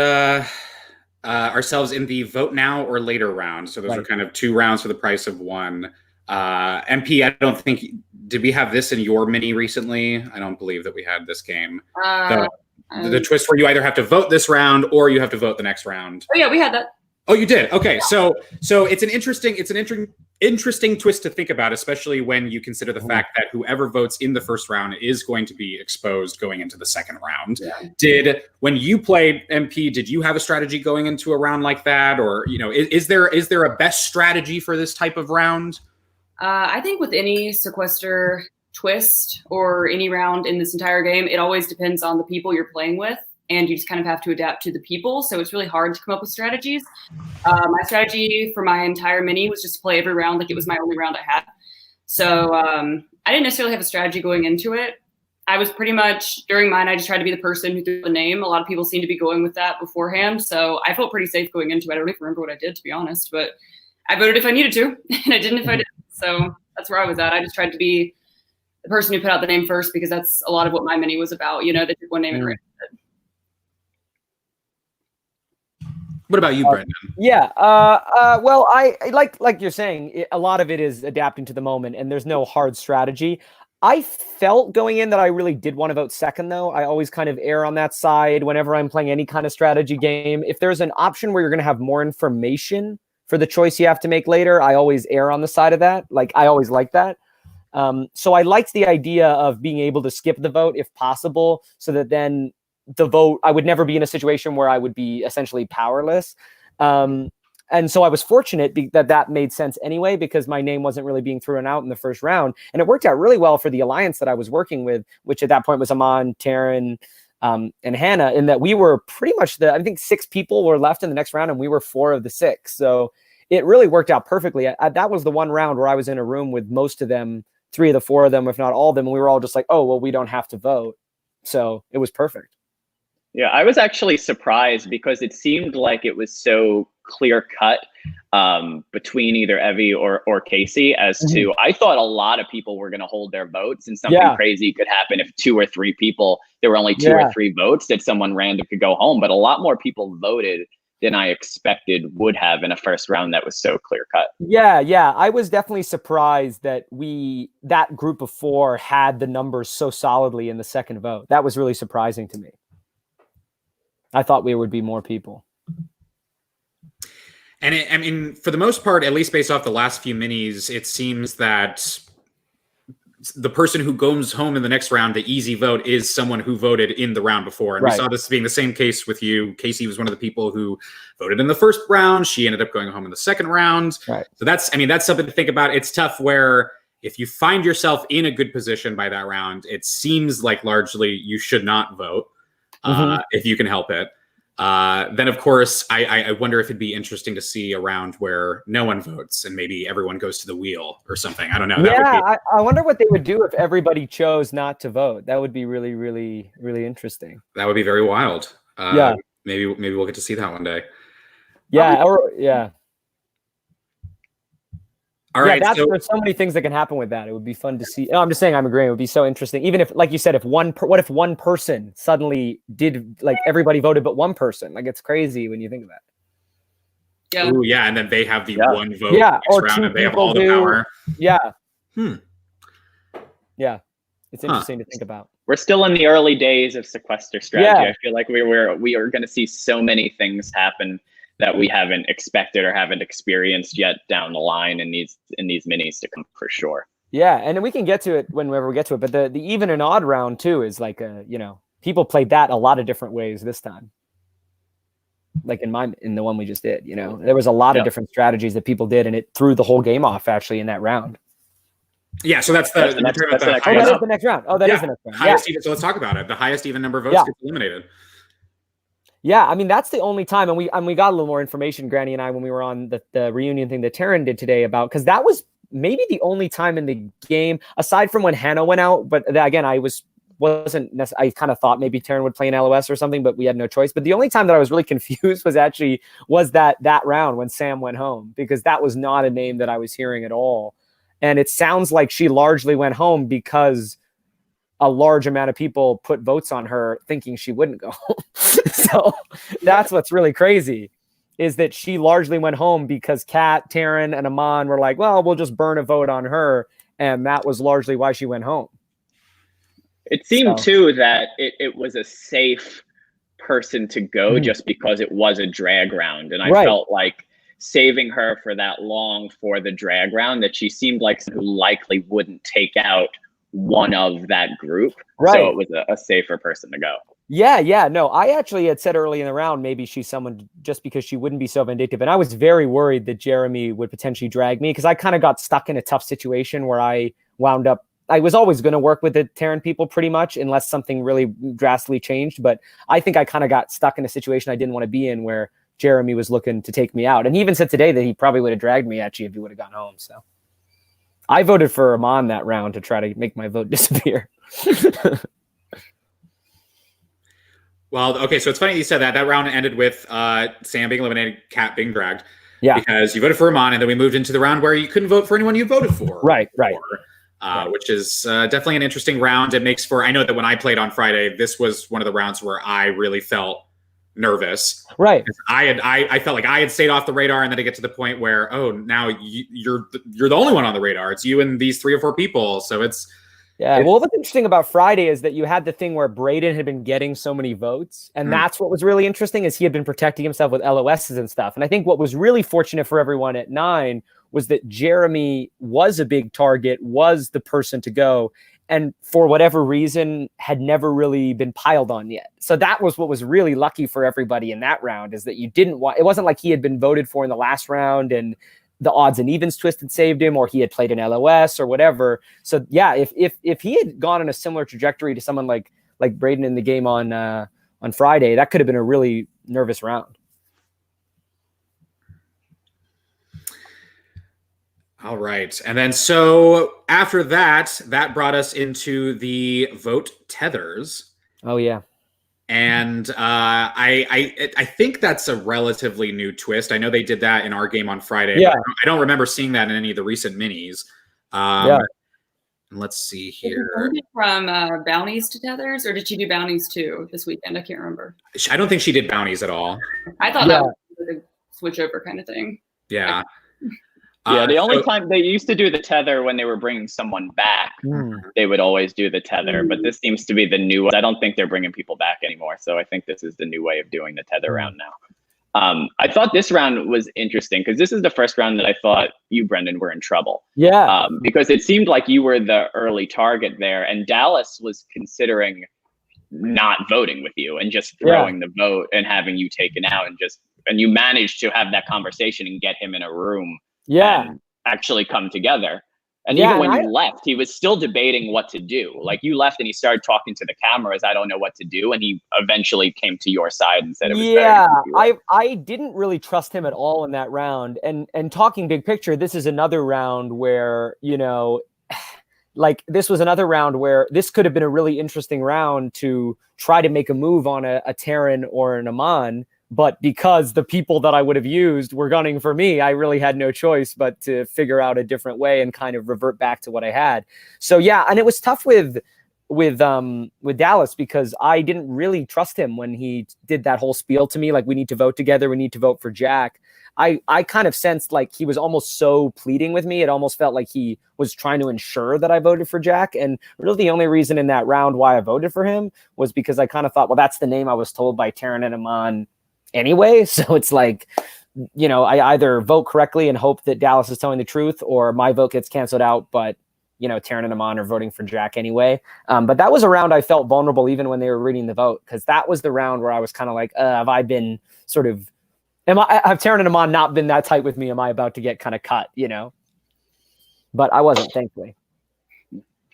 ourselves in the vote now or later round. So those are kind of 2 rounds for the price of 1. MP, I don't think, did we have this in your mini recently? I don't believe that we had this game. The twist where you either have to vote this round or you have to vote the next round.
Oh yeah, we had that.
Oh, you did? Okay. So it's an interesting twist to think about, especially when you consider the fact that whoever votes in the first round is going to be exposed going into the second round. Yeah. When you played MP, did you have a strategy going into a round like that? Or, is there a best strategy for this type of round?
I think with any Sequester twist or any round in this entire game, it always depends on the people you're playing with, and you just kind of have to adapt to the people. So it's really hard to come up with strategies. My strategy for my entire mini was just to play every round like it was my only round I had. So I didn't necessarily have a strategy going into it. I was pretty much, during mine, I just tried to be the person who threw the name. A lot of people seem to be going with that beforehand. So I felt pretty safe going into it. I don't even remember what I did, to be honest, but I voted if I needed to, and I didn't if I didn't. So that's where I was at. I just tried to be the person who put out the name first because that's a lot of what my mini was about. They took one name and ran with it.
What about you, Brendan?
Well, I like you're saying, a lot of it is adapting to the moment, and there's no hard strategy. I felt going in that I really did want to vote second, though. I always kind of err on that side whenever I'm playing any kind of strategy game. If there's an option where you're going to have more information for the choice you have to make later, I always err on the side of that. Like, I always like that. So I liked the idea of being able to skip the vote if possible, so that then the vote, I would never be in a situation where I would be essentially powerless. And so I was fortunate that made sense anyway, because my name wasn't really being thrown out in the first round. And it worked out really well for the alliance that I was working with, which at that point was Aman, Taryn, and Hannah, in that we were pretty much I think 6 people were left in the next round, and we were 4 of the 6. So it really worked out perfectly. That was the one round where I was in a room with most of them, 3 of the 4 of them, if not all of them. And we were all just like, oh, well, we don't have to vote. So it was perfect.
Yeah, I was actually surprised because it seemed like it was so clear cut between either Evie or Casey as to, I thought a lot of people were going to hold their votes, and something crazy could happen if 2 or 3 people, there were only 2 or 3 votes, that someone random could go home. But a lot more people voted than I expected would have in a first round that was so clear cut.
Yeah. I was definitely surprised that that group of 4 had the numbers so solidly in the second vote. That was really surprising to me. I thought we would be more people.
And for the most part, at least based off the last few minis, it seems that the person who goes home in the next round, the easy vote, is someone who voted in the round before. And we saw this being the same case with you. Casey was one of the people who voted in the first round. She ended up going home in the second round. Right. So that's something to think about. It's tough where if you find yourself in a good position by that round, it seems like largely you should not vote if you can help it. Then, of course, I wonder if it'd be interesting to see a round where no one votes and maybe everyone goes to the wheel or something. I don't know.
I wonder what they would do if everybody chose not to vote. That would be really, really, really interesting.
That would be very wild. Maybe we'll get to see that one day. All right.
There's so many things that can happen with that. It would be fun to see. No, I'm just saying, I'm agreeing. It would be so interesting. Even if, like you said, what if one person suddenly did, like, everybody voted but one person? Like, it's crazy when you think of that.
Yeah.
Ooh, yeah, and then they have the one vote
Yeah,
next
or
round,
two
and they have
people
all the
do.
power.
Yeah.
Hmm.
Yeah. It's interesting to think about.
We're still in the early days of Sequester strategy.
Yeah.
I feel like we are going to see so many things happen that we haven't expected or haven't experienced yet down the line in these minis to come for sure.
Yeah, and we can get to it whenever we get to it. But the even and odd round too is like people played that a lot of different ways this time. Like in the one we just did, there was a lot of different strategies that people did, and it threw the whole game off actually in that round.
Yeah, so that's the next round.
That is the next round. Oh, that is the next round.
Highest even, so let's talk about it. The highest even number of votes gets eliminated.
Yeah, I mean that's the only time, and we got a little more information, Granny and I, when we were on the reunion thing that Taryn did today about, because that was maybe the only time in the game aside from when Hannah went out. But again, I kind of thought maybe Taryn would play an LOS or something, but we had no choice. But the only time that I was really confused was that round when Sam went home, because that was not a name that I was hearing at all. And it sounds like she largely went home because a large amount of people put votes on her thinking she wouldn't go home. So that's what's really crazy, is that she largely went home because Kat, Taryn, and Aman were like, well, we'll just burn a vote on her. And that was largely why she went home.
It seemed too that it was a safe person to go just because it was a drag round. And I felt like saving her for that long for the drag round, that she seemed like someone who likely wouldn't take out one of that group. So it was a safer person to go.
Yeah. No, I actually had said early in the round, maybe she's someone just because she wouldn't be so vindictive. And I was very worried that Jeremy would potentially drag me, because I kind of got stuck in a tough situation where I wound up, I was always going to work with the Taryn people pretty much, unless something really drastically changed. But I think I kind of got stuck in a situation I didn't want to be in, where Jeremy was looking to take me out. And he even said today that he probably would have dragged me actually if he would have gone home. So I voted for Aman that round to try to make my vote disappear.
Well, okay, so it's funny you said that. That round ended with Sam being eliminated, Kat being dragged.
Yeah.
Because you voted for Aman, and then we moved into the round where you couldn't vote for anyone you voted for.
Right.
Which is definitely an interesting round. It makes for, I know that when I played on Friday, this was one of the rounds where I really felt nervous.
Right.
I felt like I had stayed off the radar, and then I get to the point where, now you're the only one on the radar. It's you and these 3 or 4 people. So it's well, what's interesting about Friday is that you had the thing where Braden had been getting so many votes, and that's what was really interesting, is he had been protecting himself with LOSs and stuff. And I think what was really fortunate for everyone at 9 was that Jeremy was a big target, was the person to go, and for whatever reason had never really been piled on yet. So that was what was really lucky for everybody in that round, is that you didn't want, it wasn't like he had been voted for in the last round and the odds and evens twist had saved him, or he had played an LOS or whatever. So yeah, if he had gone on a similar trajectory to someone like Braden in the game on Friday, that could have been a really nervous round. All right. And then so after that brought us into the vote tethers.
Oh yeah.
And I think that's a relatively new twist. I know they did that in our game on Friday.
Yeah.
But I don't remember seeing that in any of the recent minis. Let's see here.
From bounties to tethers, or did she do bounties too this weekend? I can't remember.
I don't think she did bounties at all.
I thought that was a switch over kind of thing.
Yeah.
The only time they used to do the tether when they were bringing someone back, they would always do the tether. But this seems to be the new one. I don't think they're bringing people back anymore. So I think this is the new way of doing the tether round now. I thought this round was interesting because this is the first round that I thought you, Brendan, were in trouble.
Yeah.
Because it seemed like you were the early target there, and Dallas was considering not voting with you and just throwing the vote and having you taken out, and you managed to have that conversation and get him in a room. And actually come together. And even when you left, he was still debating what to do. Like, you left and he started talking to the cameras, I don't know what to do. And he eventually came to your side and said it was better.
I didn't really trust him at all in that round. And talking big picture, this is another round where, this was another round where this could have been a really interesting round to try to make a move on a Taryn or an Aman. But because the people that I would have used were gunning for me, I really had no choice but to figure out a different way and kind of revert back to what I had. So yeah, and it was tough with with Dallas because I didn't really trust him when he did that whole spiel to me, like, we need to vote together, we need to vote for Jack. I kind of sensed like he was almost so pleading with me. It almost felt like he was trying to ensure that I voted for Jack. And really the only reason in that round why I voted for him was because I kind of thought, well, that's the name I was told by Taryn and Aman anyway. So it's like, you know, I either vote correctly and hope that Dallas is telling the truth, or my vote gets canceled out, but you know, Taryn and Aman are voting for Jack anyway. But that was a round I felt vulnerable even when they were reading the vote, because that was the round where I was kind of like, have I been sort of, have Taryn and Aman not been that tight with me? Am I about to get kind of cut, you know? But I wasn't, thankfully.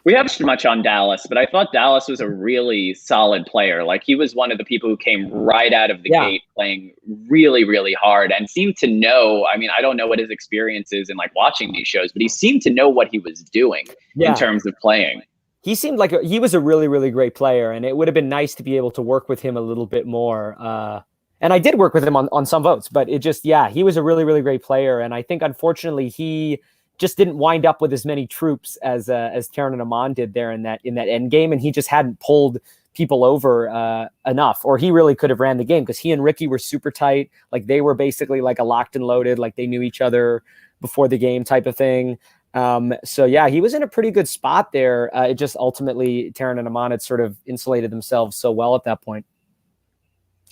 We haven't much on Dallas, but I thought Dallas was a really solid player. Like, he was one of the people who came right out of the gate playing really, really hard and seemed to know, I mean, I don't know what his experience is in like watching these shows, but he seemed to know what he was doing in terms of playing. He
seemed like he was a really, really great player, and it would have been nice to be able to work with him a little bit more. And I did work with him on some votes, but it just, he was a really, really great player. And I think, unfortunately, he just didn't wind up with as many troops as Taryn and Aman did there in that end game. And he just hadn't pulled people over enough, or he really could have ran the game, because he and Ricky were super tight. Like, they were basically like a locked and loaded, like they knew each other before the game type of thing. So yeah, he was in a pretty good spot there. It just ultimately Taryn and Aman had sort of insulated themselves so well at that point.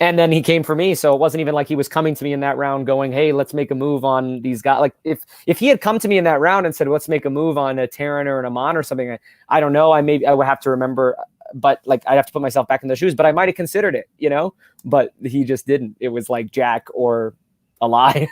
And then he came for me, so it wasn't even like he was coming to me in that round going, hey, let's make a move on these guys. Like, if he had come to me in that round and said, let's make a move on a Taryn or an Aman or something, I don't know, I would have to remember, but like, I'd have to put myself back in those shoes, but I might have considered it, you know? But he just didn't. It was like Jack or a lie.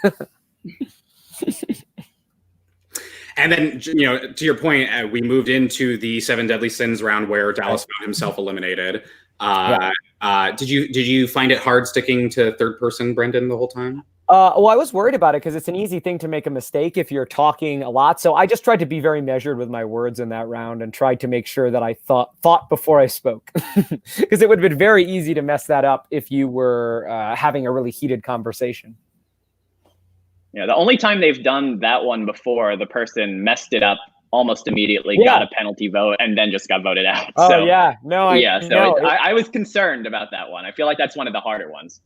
And then, you know, to your point, we moved into the 7 Deadly Sins round where Dallas found himself eliminated. Did you find it hard sticking to third person Brendan the whole time?
Well, I was worried about it because it's an easy thing to make a mistake if you're talking a lot. So I just tried to be very measured with my words in that round and tried to make sure that I thought before I spoke, because it would have been very easy to mess that up if you were having a really heated conversation.
Yeah, the only time they've done that one before, the person messed it up almost immediately, got a penalty vote, and then just got voted out.
Oh,
so,
yeah. No,
I was concerned about that one. I feel like that's one of the harder ones.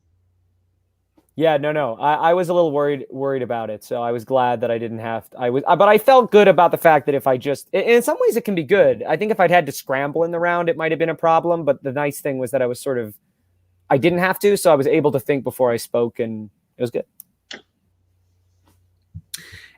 Yeah, no. I was a little worried about it. So I was glad that I didn't have to, but I felt good about the fact that if I just, in some ways it can be good. I think if I'd had to scramble in the round, it might've been a problem. But the nice thing was that I didn't have to. So I was able to think before I spoke, and it was good.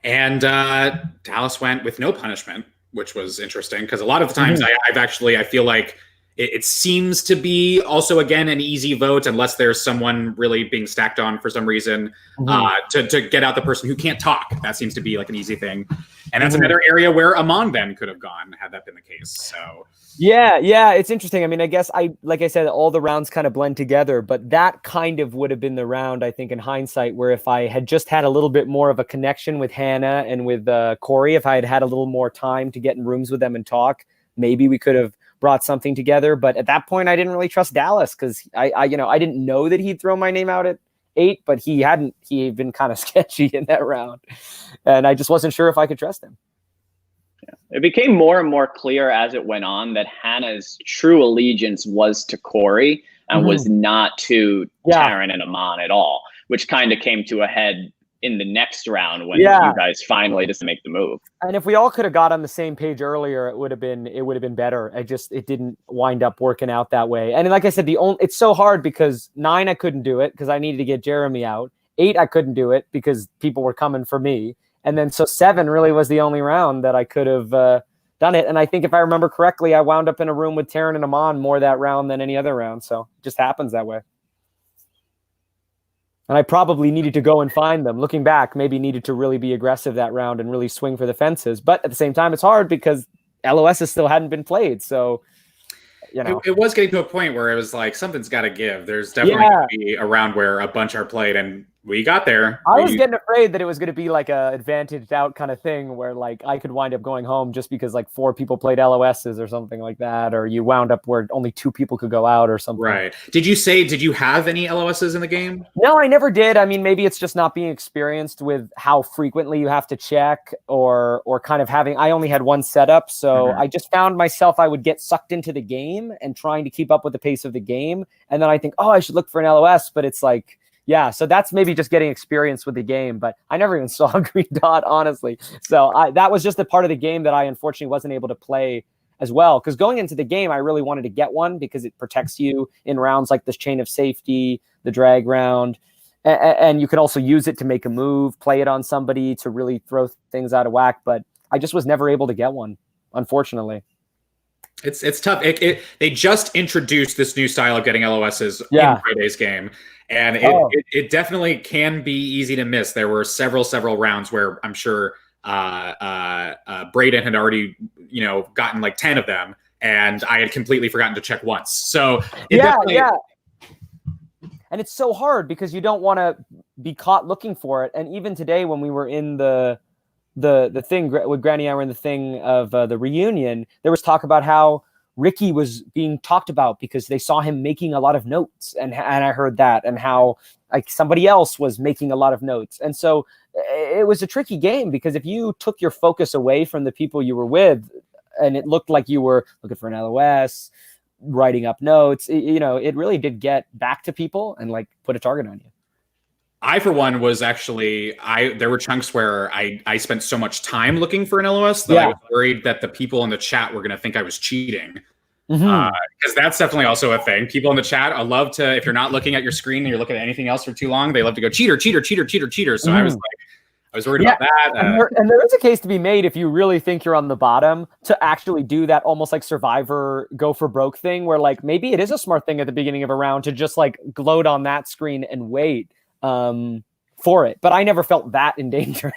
And Dallas went with no punishment, which was interesting, because a lot of the times I feel like it seems to be also, again, an easy vote unless there's someone really being stacked on for some reason to get out the person who can't talk. That seems to be like an easy thing. And that's another area where Aman then could have gone had that been the case. So
yeah, it's interesting. I mean, I guess like I said, all the rounds kind of blend together, but that kind of would have been the round, I think, in hindsight, where if I had just had a little bit more of a connection with Hannah and with Corey, if I had had a little more time to get in rooms with them and talk, maybe we could have brought something together. But at that point, I didn't really trust Dallas, because I didn't know that he'd throw my name out at 8, but he'd been kind of sketchy in that round, and I just wasn't sure if I could trust him.
It became more and more clear as it went on that Hannah's true allegiance was to Corey and was not to Taryn and Aman at all, which kind of came to a head in the next round when you guys finally just make the move.
And if we all could have got on the same page earlier, it would have been better. It didn't wind up working out that way. And like I said, it's so hard because 9, I couldn't do it because I needed to get Jeremy out. 8, I couldn't do it because people were coming for me. And then so 7 really was the only round that I could have done it. And I think if I remember correctly, I wound up in a room with Taryn and Aman more that round than any other round. So it just happens that way. And I probably needed to go and find them. Looking back, maybe needed to really be aggressive that round and really swing for the fences. But at the same time, it's hard because LOSs still hadn't been played. So,
it was getting to a point where it was like, something's got to give. There's definitely going to be a round where a bunch are played and We got there.
I was getting afraid that it was going to be like a advantaged out kind of thing where like I could wind up going home just because like 4 people played LOSs or something like that, or you wound up where only 2 people could go out or something.
Right. Did you have any LOSs in the game?
No, I never did. I mean, maybe it's just not being experienced with how frequently you have to check or kind of having, I only had one setup. So I just found myself, I would get sucked into the game and trying to keep up with the pace of the game. And then I think, oh, I should look for an LOS, but it's like, yeah, so that's maybe just getting experience with the game, but I never even saw a green dot, honestly. So that was just a part of the game that I unfortunately wasn't able to play as well. Because going into the game, I really wanted to get one because it protects you in rounds like this chain of safety, the drag round, and you can also use it to make a move, play it on somebody to really throw things out of whack. But I just was never able to get one, unfortunately.
It's tough. They just introduced this new style of getting LOSs in Friday's game. And it definitely can be easy to miss. There were several rounds where I'm sure Braden had already, gotten like 10 of them, and I had completely forgotten to check once. So
and it's so hard because you don't want to be caught looking for it. And even today, when we were in the thing with Granny, I were in the thing of the reunion, there was talk about how Ricky was being talked about because they saw him making a lot of notes, and I heard that, and how like somebody else was making a lot of notes. And so it was a tricky game because if you took your focus away from the people you were with and it looked like you were looking for an LOS, writing up notes, it really did get back to people and like put a target on you.
I, for one, was actually, there were chunks where I spent so much time looking for an LOS that I was worried that the people in the chat were going to think I was cheating. Because that's definitely also a thing. People in the chat, I love to, if you're not looking at your screen and you're looking at anything else for too long, they love to go cheater. So I was worried about that.
And there is a case to be made if you really think you're on the bottom to actually do that almost like Survivor go for broke thing where like maybe it is a smart thing at the beginning of a round to just like gloat on that screen and wait for it. But I never felt that in danger,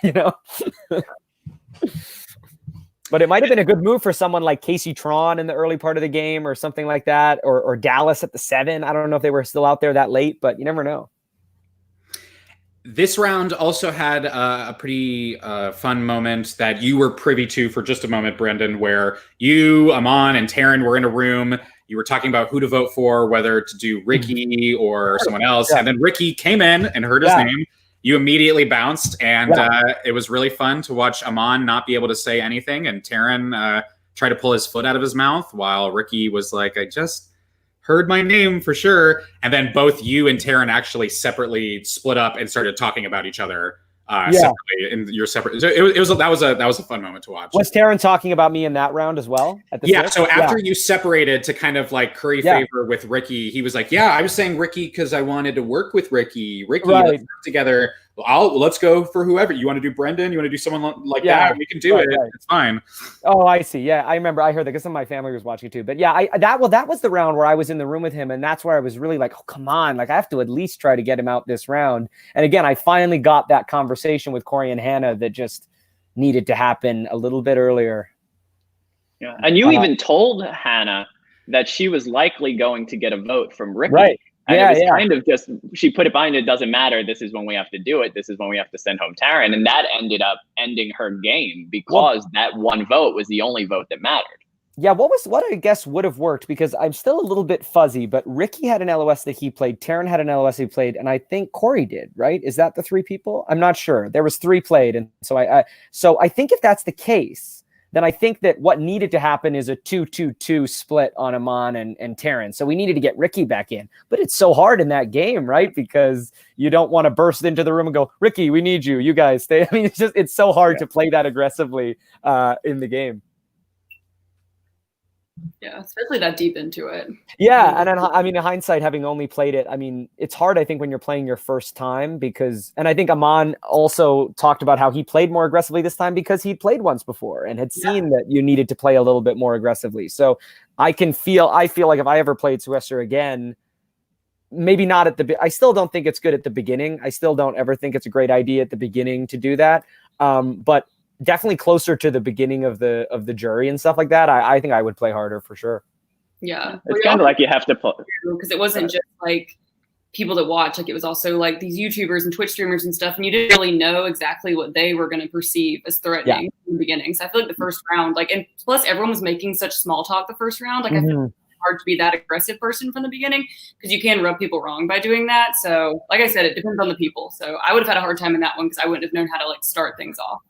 But it might have been a good move for someone like Casey Tron in the early part of the game or something like that, or Dallas at the 7. I don't know if they were still out there that late, but you never know.
This round also had a pretty fun moment that you were privy to for just a moment, Brendan, where you, Aman, and Taryn were in a room. You were talking about who to vote for, whether to do Ricky or someone else. And then Ricky came in and heard his name. You immediately bounced, and it was really fun to watch Aman not be able to say anything, and Taryn try to pull his foot out of his mouth while Ricky was like, I just heard my name for sure. And then both you and Taryn actually separately split up and started talking about each other separately in your separate. So that was a fun moment to watch.
Was Taryn talking about me in that round as well?
So after you separated to kind of like curry favor with Ricky, he was like, "Yeah, I was saying Ricky because I wanted to work with Ricky. Let's work together. Let's go for whoever you want to do. Brendan, you want to do someone like that? We can do it. It's fine."
Oh, I see. Yeah, I remember. I heard that because some of my family was watching too. But yeah, that was the round where I was in the room with him, and that's where I was really like, "Oh, come on! Like I have to at least try to get him out this round." And again, I finally got that conversation with Corey and Hannah that just needed to happen a little bit earlier.
Yeah, and you even told Hannah that she was likely going to get a vote from Ricky.
Right.
And it was kind of just, she put it behind it doesn't matter. This is when we have to do it. This is when we have to send home Taryn. And that ended up ending her game because that one vote was the only vote that mattered.
Yeah, what I guess would have worked, because I'm still a little bit fuzzy, but Ricky had an LOS that he played, Taryn had an LOS he played, and I think Corey did, right? Is that the 3 people? I'm not sure. There was 3 played, and so I think if that's the case, then I think that what needed to happen is a 2-2-2 split on Aman and Taryn. So we needed to get Ricky back in. But it's so hard in that game, right? Because you don't want to burst into the room and go, Ricky, we need you. You guys stay. I mean, it's so hard to play that aggressively in the game.
Yeah, especially that deep into it.
Yeah, and then, I mean, in hindsight, having only played it, I mean, it's hard, I think, when you're playing your first time because, and I think Aman also talked about how he played more aggressively this time because he'd played once before and had seen that you needed to play a little bit more aggressively. So I feel like if I ever played Sequester again, maybe not I still don't think it's good at the beginning. I still don't ever think it's a great idea at the beginning to do that. But definitely closer to the beginning of the jury and stuff like that. I think I would play harder for sure.
Yeah.
It's kind of like you have to play.
Because it wasn't just like people that watch. Like it was also like these YouTubers and Twitch streamers and stuff, and you didn't really know exactly what they were going to perceive as threatening in the beginning. So I feel like the first round, like, and plus everyone was making such small talk the first round. Like I feel like it's hard to be that aggressive person from the beginning because you can rub people wrong by doing that. So like I said, it depends on the people. So I would have had a hard time in that one because I wouldn't have known how to like start things off.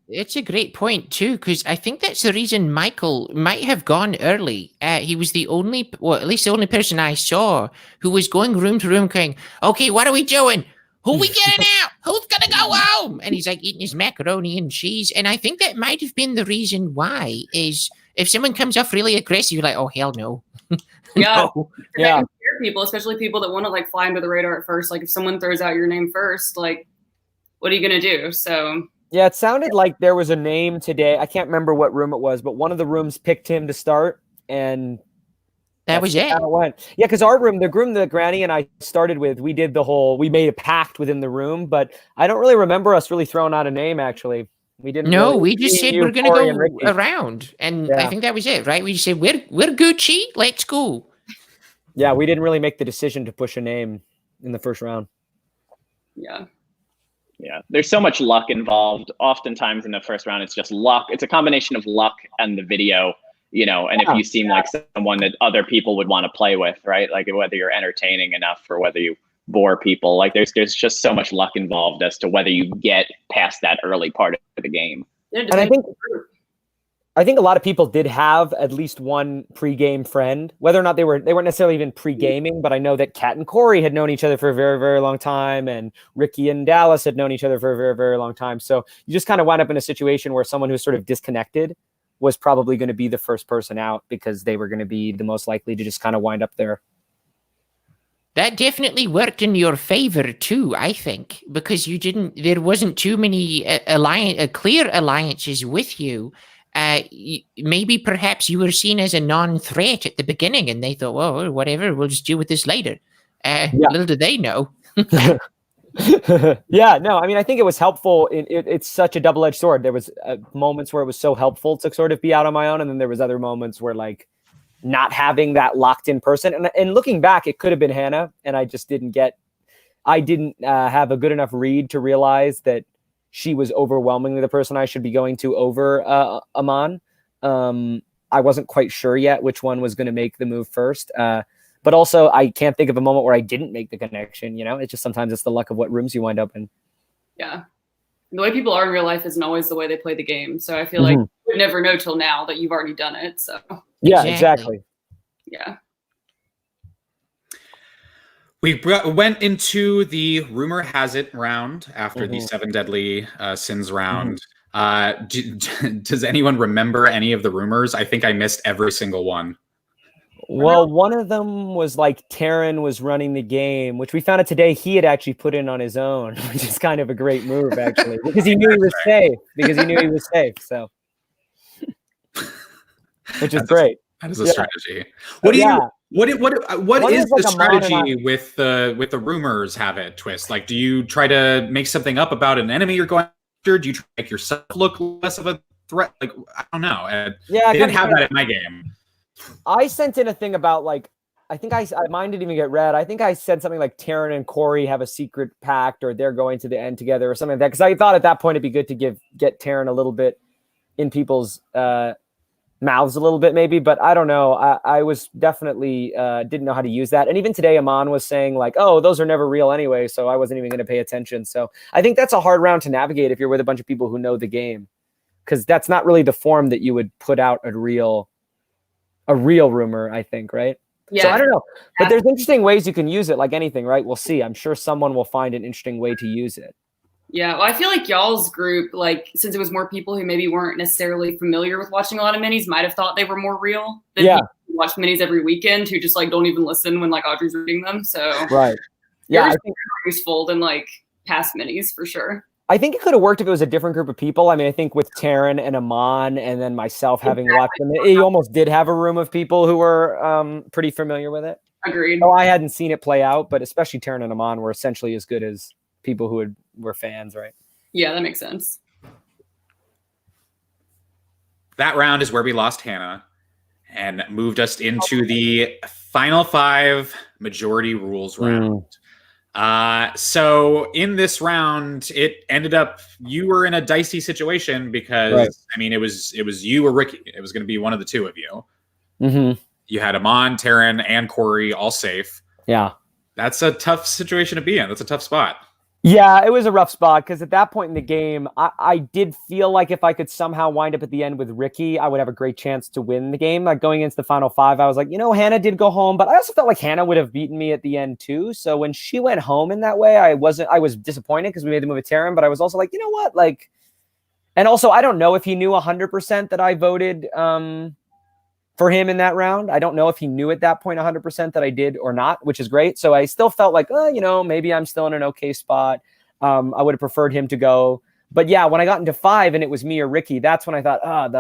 It's a great point too, because I think that's the reason Michael might have gone early. He was the only, well, at least the only person I saw who was going room to room going, okay, what are we doing? Who we getting out? Who's going to go home? And he's like eating his macaroni and cheese. And I think that might have been the reason why is if someone comes off really aggressive, you're like, oh, hell no.
Yeah.
No.
Yeah. People, especially people that want to like fly under the radar at first. Like if someone throws out your name first, like, what are you going to do? So...
Yeah, it sounded like there was a name today. I can't remember what room it was, but one of the rooms picked him to start, and
that was it.
How it went. Yeah, because our room, the room that Granny and I started with, we made a pact within the room, but I don't really remember us really throwing out a name, actually. We didn't.
No,
really,
we just said we're going to go around, and I think that was it, right? We just said, we're Gucci, let's go.
Yeah, we didn't really make the decision to push a name in the first round.
Yeah.
Yeah, there's so much luck involved. Oftentimes in the first round, it's just luck. It's a combination of luck and the video, you know, and if you seem like someone that other people would want to play with, right? Like whether you're entertaining enough or whether you bore people, like there's just so much luck involved as to whether you get past that early part of the game.
And I think a lot of people did have at least one pre-game friend, whether or not they weren't necessarily even pre-gaming, but I know that Kat and Corey had known each other for a very, very long time, and Ricky and Dallas had known each other for a very, very long time. So you just kind of wound up in a situation where someone who's sort of disconnected was probably going to be the first person out because they were going to be the most likely to just kind of wind up there.
That definitely worked in your favor too, I think, because there wasn't too many clear alliances with you. Maybe perhaps you were seen as a non-threat at the beginning and they thought, well, whatever, we'll just deal with this later. Little did they know.
Yeah, no, I mean, I think it was helpful. It's such a double-edged sword. There was moments where it was so helpful to sort of be out on my own. And then there was other moments where like not having that locked in person. And looking back, it could have been Hannah. And I just didn't have a good enough read to realize that she was overwhelmingly the person I should be going to over Aman. I wasn't quite sure yet which one was going to make the move first. But also, I can't think of a moment where I didn't make the connection. You know, it's just sometimes it's the luck of what rooms you wind up in.
Yeah. The way people are in real life isn't always the way they play the game. So I feel like you would never know till now that you've already done it. So
yeah, exactly.
Yeah.
We went into the rumor has it round after the 7 deadly sins round. Does anyone remember any of the rumors? I think I missed every single one.
Well, one of them was like Taryn was running the game, which we found out today he had actually put in on his own, which is kind of a great move, actually, because he knew he was safe. So, which is great.
That is a strategy. What is the strategy with the rumors have it twist? Like, do you try to make something up about an enemy you're going after? Do you try to make yourself look less of a threat? Like, I don't know. I didn't have that in my game.
I sent in a thing about like, I think mine didn't even get read. I think I said something like Taryn and Corey have a secret pact or they're going to the end together or something like that. Because I thought at that point it'd be good to get Taryn a little bit in people's mouths a little bit maybe, but I don't know. I was definitely didn't know how to use that. And even today, Aman was saying like, oh, those are never real anyway. So I wasn't even going to pay attention. So I think that's a hard round to navigate if you're with a bunch of people who know the game, because that's not really the form that you would put out a real rumor, I think, right?
Yeah.
So I don't know, but there's interesting ways you can use it, like anything, right? We'll see. I'm sure someone will find an interesting way to use it.
Yeah, well, I feel like y'all's group, like, since it was more people who maybe weren't necessarily familiar with watching a lot of minis, might have thought they were more real than people who watch minis every weekend who just like don't even listen when like Audrey's reading them. So
right, yeah, I think
more useful than like past minis for sure.
I think it could have worked if it was a different group of people. I mean, I think with Taryn and Aman and then myself having watched them, you almost did have a room of people who were pretty familiar with it.
Agreed.
So I hadn't seen it play out, but especially Taryn and Aman were essentially as good as people who were fans, right?
Yeah, that makes sense.
That round is where we lost Hannah. and moved us into the final 5 majority rules round. So in this round, it ended up you were in a dicey situation because I mean it was you or Ricky. It was going to be one of the two of you. You had Aman, Taryn, and Corey all safe.
Yeah,
that's a tough situation to be in. That's a tough spot.
Yeah, it was a rough spot because at that point in the game, I did feel like if I could somehow wind up at the end with Ricky, I would have a great chance to win the game. Like going into the final 5, I was like, Hannah did go home, but I also felt like Hannah would have beaten me at the end too. So when she went home in that way, I was disappointed because we made the move with Taryn, but I was also like, you know what? Like, and also I don't know if he knew 100% that I voted for him in that round. I don't know if he knew at that point 100% that I did or not, which is great. So I still felt like, maybe I'm still in an okay spot. I would have preferred him to go. But yeah, when I got into 5 and it was me or Ricky, that's when I thought,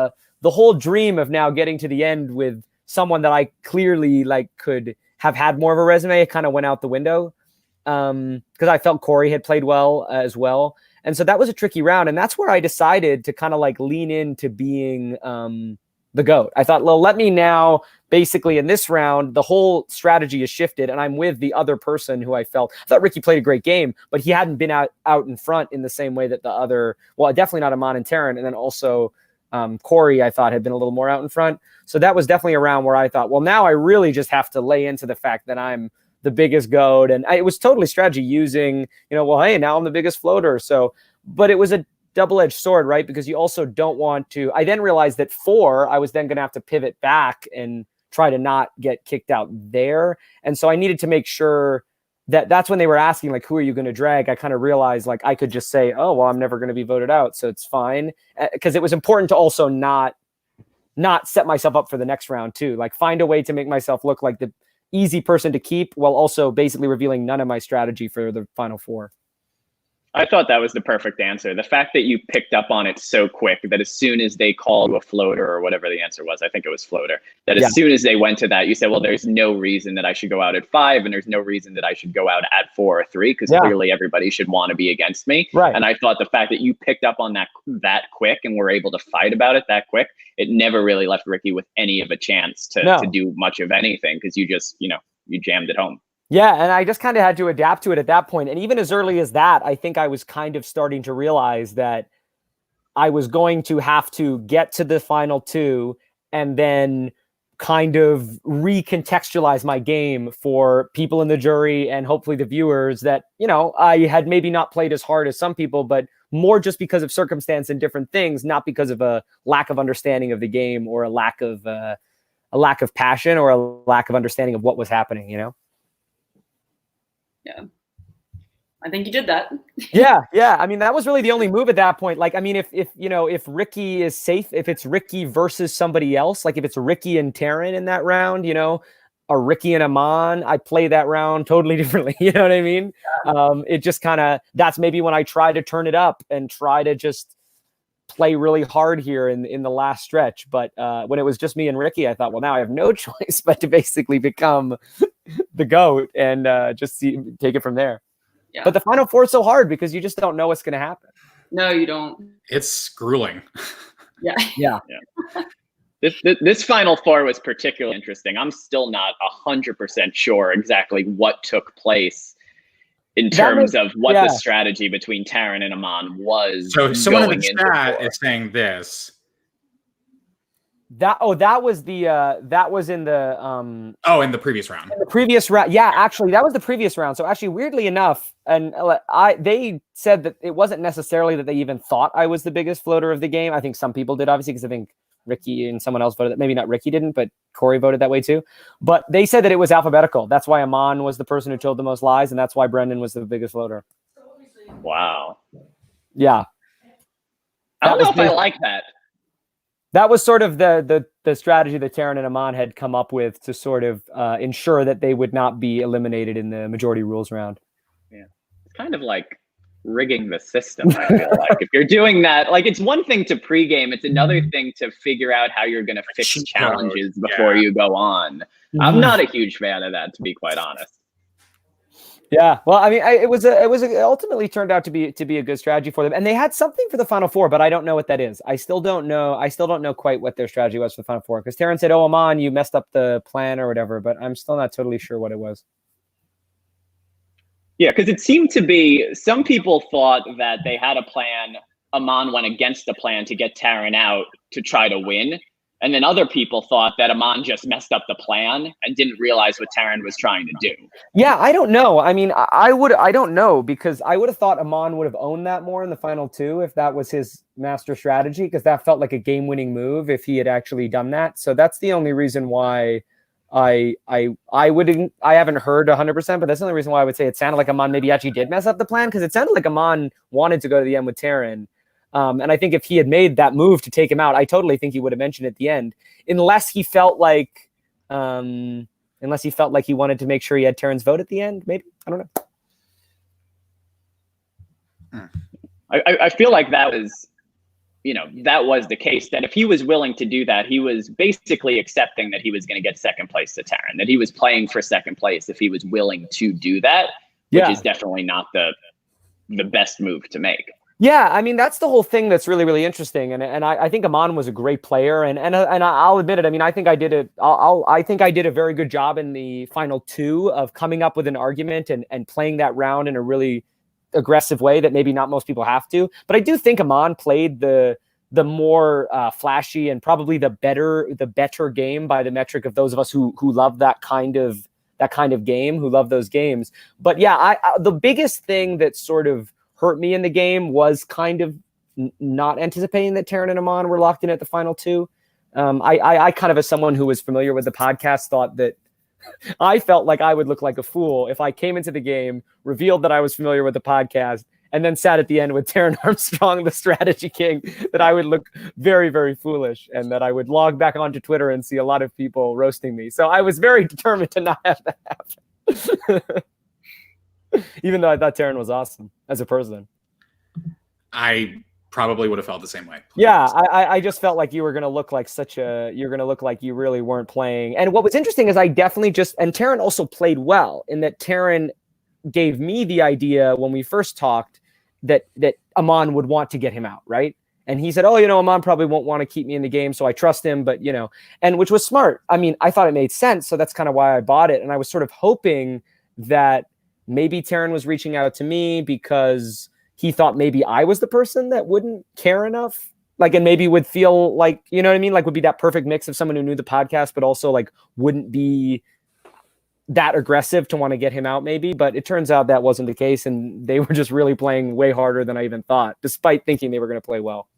the whole dream of now getting to the end with someone that I clearly could have had more of a resume, it kind of went out the window. Because I felt Corey had played well as well. And so that was a tricky round. And that's where I decided to kind of lean into being the GOAT. I thought, well, let me now basically in this round, the whole strategy is shifted and I'm with the other person who I thought Ricky played a great game, but he hadn't been out in front in the same way that the other, well, definitely not Aman and Taryn. And then also Corey, I thought had been a little more out in front. So that was definitely a round where I thought, well, now I really just have to lay into the fact that I'm the biggest GOAT. And it was totally strategy using, hey, now I'm the biggest floater. So, but it was a double-edged sword, right? Because you also don't want to. I then realized that 4, I was then going to have to pivot back and try to not get kicked out there. And so I needed to make sure that that's when they were asking, who are you going to drag? I kind of realized I could just say, oh, well, I'm never going to be voted out. So it's fine. Because it was important to also not set myself up for the next round too. Find a way to make myself look like the easy person to keep while also basically revealing none of my strategy for the final 4.
I thought that was the perfect answer. The fact that you picked up on it so quick that as soon as they called a floater or whatever the answer was, I think it was floater, that as soon as they went to that, you said, well, there's no reason that I should go out at 5 and there's no reason that I should go out at 4 or 3 because clearly everybody should want to be against me.
Right.
And I thought the fact that you picked up on that quick and were able to fight about it that quick, it never really left Ricky with any of a chance to do much of anything because you just, you jammed it home.
Yeah, and I just kind of had to adapt to it at that point. And even as early as that, I think I was kind of starting to realize that I was going to have to get to the final 2 and then kind of recontextualize my game for people in the jury and hopefully the viewers that, I had maybe not played as hard as some people, but more just because of circumstance and different things, not because of a lack of understanding of the game or a lack of passion or a lack of understanding of what was happening,
Yeah, I think you did that.
Yeah. I mean, that was really the only move at that point. If Ricky is safe, if it's Ricky versus somebody else, if it's Ricky and Taryn in that round, or Ricky and Aman, I play that round totally differently. You know what I mean? It just that's maybe when I try to turn it up and try to just play really hard here in the last stretch. But when it was just me and Ricky, I thought, well, now I have no choice but to basically become the GOAT and take it from there. Yeah. But the final 4 is so hard because you just don't know what's going to happen.
No, you don't.
It's grueling.
Yeah.
This final 4 was particularly interesting. I'm still not 100% sure exactly what took place in terms of what the strategy between Taryn and Aman was.
So someone in the chat is saying this.
That was in the
in the previous round.
In the previous round. Yeah, actually that was the previous round. So actually weirdly enough, and they said that it wasn't necessarily that they even thought I was the biggest floater of the game. I think some people did, obviously, because I think Ricky and someone else voted that. Maybe not Ricky didn't, but Corey voted that way too. But they said that it was alphabetical. That's why Aman was the person who told the most lies, and that's why Brendan was the biggest floater.
Wow.
Yeah.
I don't know if I like that.
That was sort of the strategy that Taryn and Aman had come up with to sort of ensure that they would not be eliminated in the majority rules round.
Yeah. It's kind of like rigging the system, I feel like. If you're doing that, it's one thing to pregame, it's another thing to figure out how you're going to fix challenges before you go on. I'm not a huge fan of that, to be quite honest.
Yeah, well, I mean, it ultimately turned out to be a good strategy for them, and they had something for the Final Four, but I don't know what that is. I still don't know quite what their strategy was for the Final Four, because Taryn said, "Oh, Aman, you messed up the plan or whatever," but I'm still not totally sure what it was.
Yeah, because it seemed to be some people thought that they had a plan. Aman went against the plan to get Taryn out to try to win. And then other people thought that Aman just messed up the plan and didn't realize what Taryn was trying to do.
Yeah, I don't know. I mean, I don't know, because I would have thought Aman would have owned that more in the final two if that was his master strategy, because that felt like a game-winning move if he had actually done that. So that's the only reason why I haven't heard 100%, but that's the only reason why I would say it sounded like Aman maybe actually did mess up the plan, because it sounded like Aman wanted to go to the end with Taryn. And I think if he had made that move to take him out, I totally think he would have mentioned it at the end, unless he felt like he wanted to make sure he had Taryn's vote at the end. Maybe, I don't
know. I feel like that was the case, that if he was willing to do that, he was basically accepting that he was going to get second place to Taryn, that he was playing for second place if he was willing to do that, which is definitely not the best move to make.
Yeah, I mean, that's the whole thing that's really, really interesting, and I think Aman was a great player, and I'll admit it. I mean, I think I did a very good job in the final two of coming up with an argument and playing that round in a really aggressive way that maybe not most people have to. But I do think Aman played the more flashy and probably the better game by the metric of those of us who love that kind of game, who love those games. But yeah, the biggest thing that sort of hurt me in the game was kind of not anticipating that Taryn and Aman were locked in at the final two. I kind of, as someone who was familiar with the podcast, thought that I felt like I would look like a fool if I came into the game, revealed that I was familiar with the podcast, and then sat at the end with Taryn Armstrong, the strategy king, that I would look very, very foolish, and that I would log back onto Twitter and see a lot of people roasting me. So I was very determined to not have that happen. Even though I thought Taryn was awesome as a person.
I probably would have felt the same way.
Yeah, I just felt like you were going to look like you're going to look like you really weren't playing. And what was interesting is I definitely and Taryn also played well, in that Taryn gave me the idea when we first talked that Aman would want to get him out, right? And he said, "Oh, Aman probably won't want to keep me in the game, so I trust him." But and which was smart. I mean, I thought it made sense, so that's kind of why I bought it. And I was sort of hoping that maybe Taryn was reaching out to me because he thought maybe I was the person that wouldn't care enough, and maybe would feel like, you know what I mean? Would be that perfect mix of someone who knew the podcast, but also wouldn't be that aggressive to want to get him out maybe. But it turns out that wasn't the case. And they were just really playing way harder than I even thought, despite thinking they were going to play well.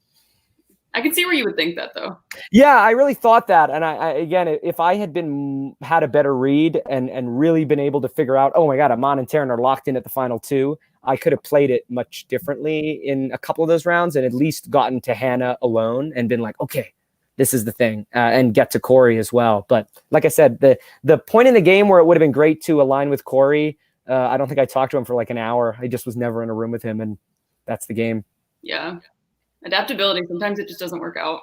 I can see where you would think that, though.
Yeah, I really thought that. And I again, if I had had a better read and really been able to figure out, oh my God, Aman and Taryn are locked in at the final two, I could have played it much differently in a couple of those rounds and at least gotten to Hannah alone and been like, okay, this is the thing, and get to Corey as well. But like I said, the point in the game where it would have been great to align with Corey, I don't think I talked to him for an hour. I just was never in a room with him, and that's the game.
Yeah. Adaptability. Sometimes it just doesn't work out.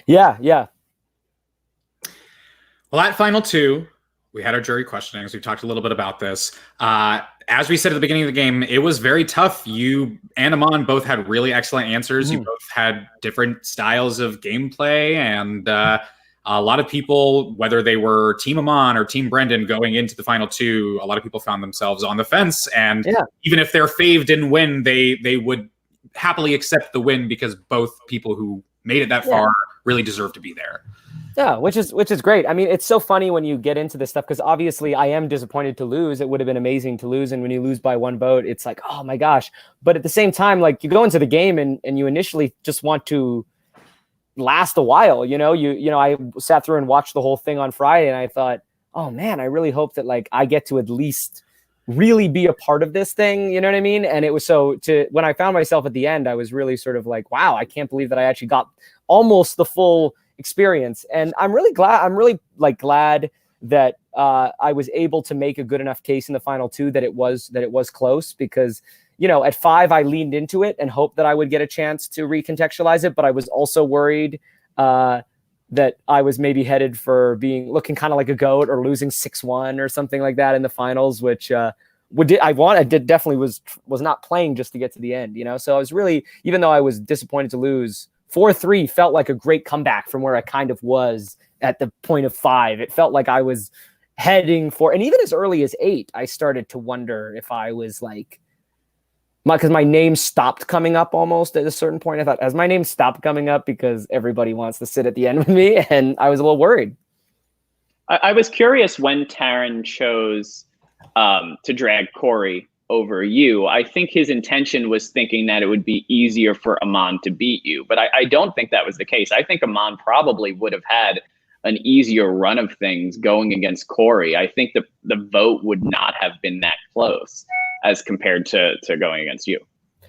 Yeah.
Well, at final two, we had our jury questionings. We talked a little bit about this. As we said at the beginning of the game, it was very tough. You and Aman both had really excellent answers. You both had different styles of gameplay, and a lot of people, whether they were Team Aman or Team Brendan going into the final two, a lot of people found themselves on the fence. And even if their fave didn't win, they would happily accept the win because both people who made it that far really deserve to be there.
Yeah, which is great. I mean, it's so funny when you get into this stuff, because obviously I am disappointed to lose. It would have been amazing to lose. And when you lose by one vote, it's like, oh my gosh. But at the same time, you go into the game and you initially just want to last a while. I sat through and watched the whole thing on Friday, and I thought, oh man, I really hope that I get to at least really be a part of this thing. You know what I mean? And it was when I found myself at the end, I was really sort of like, wow, I can't believe that I actually got almost the full experience. And I'm really glad. I'm really glad that I was able to make a good enough case in the final two that it was close, because at 5 I leaned into it and hoped that I would get a chance to recontextualize it, but I was also worried that I was maybe headed for looking kind of like a goat or losing 6-1 or something like that in the finals, which definitely was not playing just to get to the end, you know? So I was really, even though I was disappointed to lose, 4-3 felt like a great comeback from where I kind of was at the point of 5. It felt like I was heading for, and even as early as 8, I started to wonder if I was like, because my name stopped coming up almost at a certain point. I thought, has my name stopped coming up because everybody wants to sit at the end with me? And I was a little worried.
I was curious when Taryn chose to drag Corey over you. I think his intention was thinking that it would be easier for Aman to beat you, but I don't think that was the case. I think Aman probably would have had an easier run of things going against Corey. I think the vote would not have been that close as compared to going against you.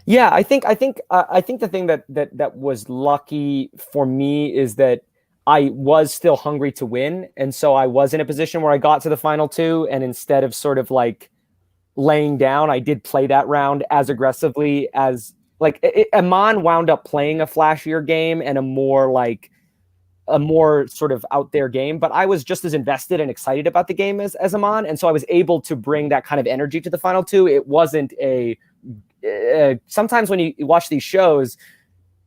Yeah, I think the thing that was lucky for me is that I was still hungry to win, and so I was in a position where I got to the final 2, and instead of sort of like laying down, I did play that round as aggressively as like Aman wound up playing a flashier game and a more sort of out there game, but I was just as invested and excited about the game as Aman, and so I was able to bring that kind of energy to the final 2. It wasn't sometimes when you watch these shows,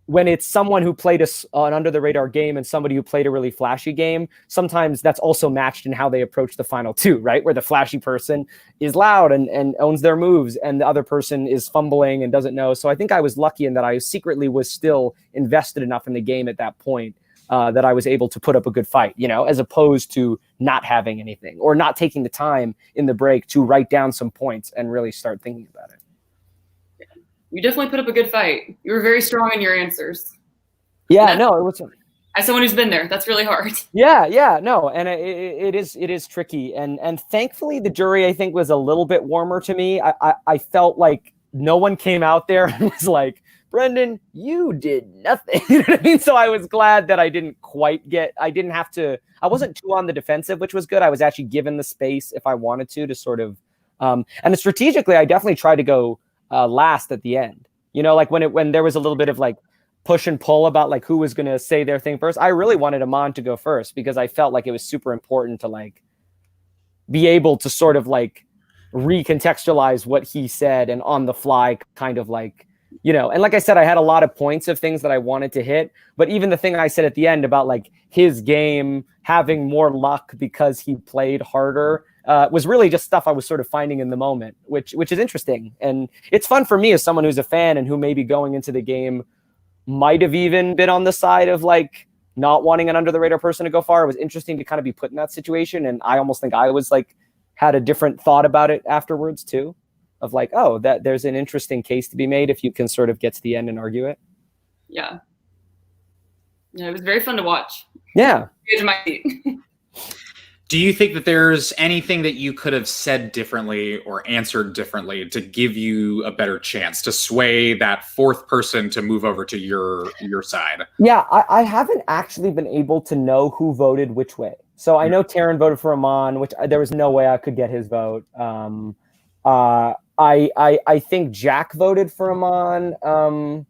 when it's someone who played an under the radar game and somebody who played a really flashy game, sometimes that's also matched in how they approach the final 2, right? Where the flashy person is loud and owns their moves, and the other person is fumbling and doesn't know. So I think I was lucky in that I secretly was still invested enough in the game at that point that I was able to put up a good fight, you know, as opposed to not having anything or not taking the time in the break to write down some points and really start thinking about it.
You definitely put up a good fight. You were very strong in your answers.
Yeah, no, it was.
As someone who's been there, that's really hard.
Yeah, no, and it is tricky, and thankfully the jury I think was a little bit warmer to me. I felt like no one came out there and was like, Brendan, you did nothing. You know what I mean? So I was glad that I wasn't too on the defensive, which was good. I was actually given the space if I wanted to sort of, and strategically, I definitely tried to go last at the end, you know, like when there was a little bit of like push and pull about like who was going to say their thing first. I really wanted Aman to go first because I felt like it was super important to like be able to sort of like recontextualize what he said and on the fly kind of like, you know, and like I said, I had a lot of points of things that I wanted to hit, but even the thing I said at the end about like his game having more luck because he played harder was really just stuff I was sort of finding in the moment, which is interesting. And it's fun for me as someone who's a fan and who maybe going into the game might have even been on the side of like not wanting an under the radar person to go far. It was interesting to kind of be put in that situation. And I almost think I was like, had a different thought about it afterwards too, of like, oh, that there's an interesting case to be made if you can sort of get to the end and argue it.
Yeah, it was very fun to watch.
Yeah.
Do you think that there's anything that you could have said differently or answered differently to give you a better chance to sway that fourth person to move over to your side? Yeah,
I haven't actually been able to know who voted which way. So I know Taryn voted for Aman, which there was no way I could get his vote. I think Jack voted for Aman,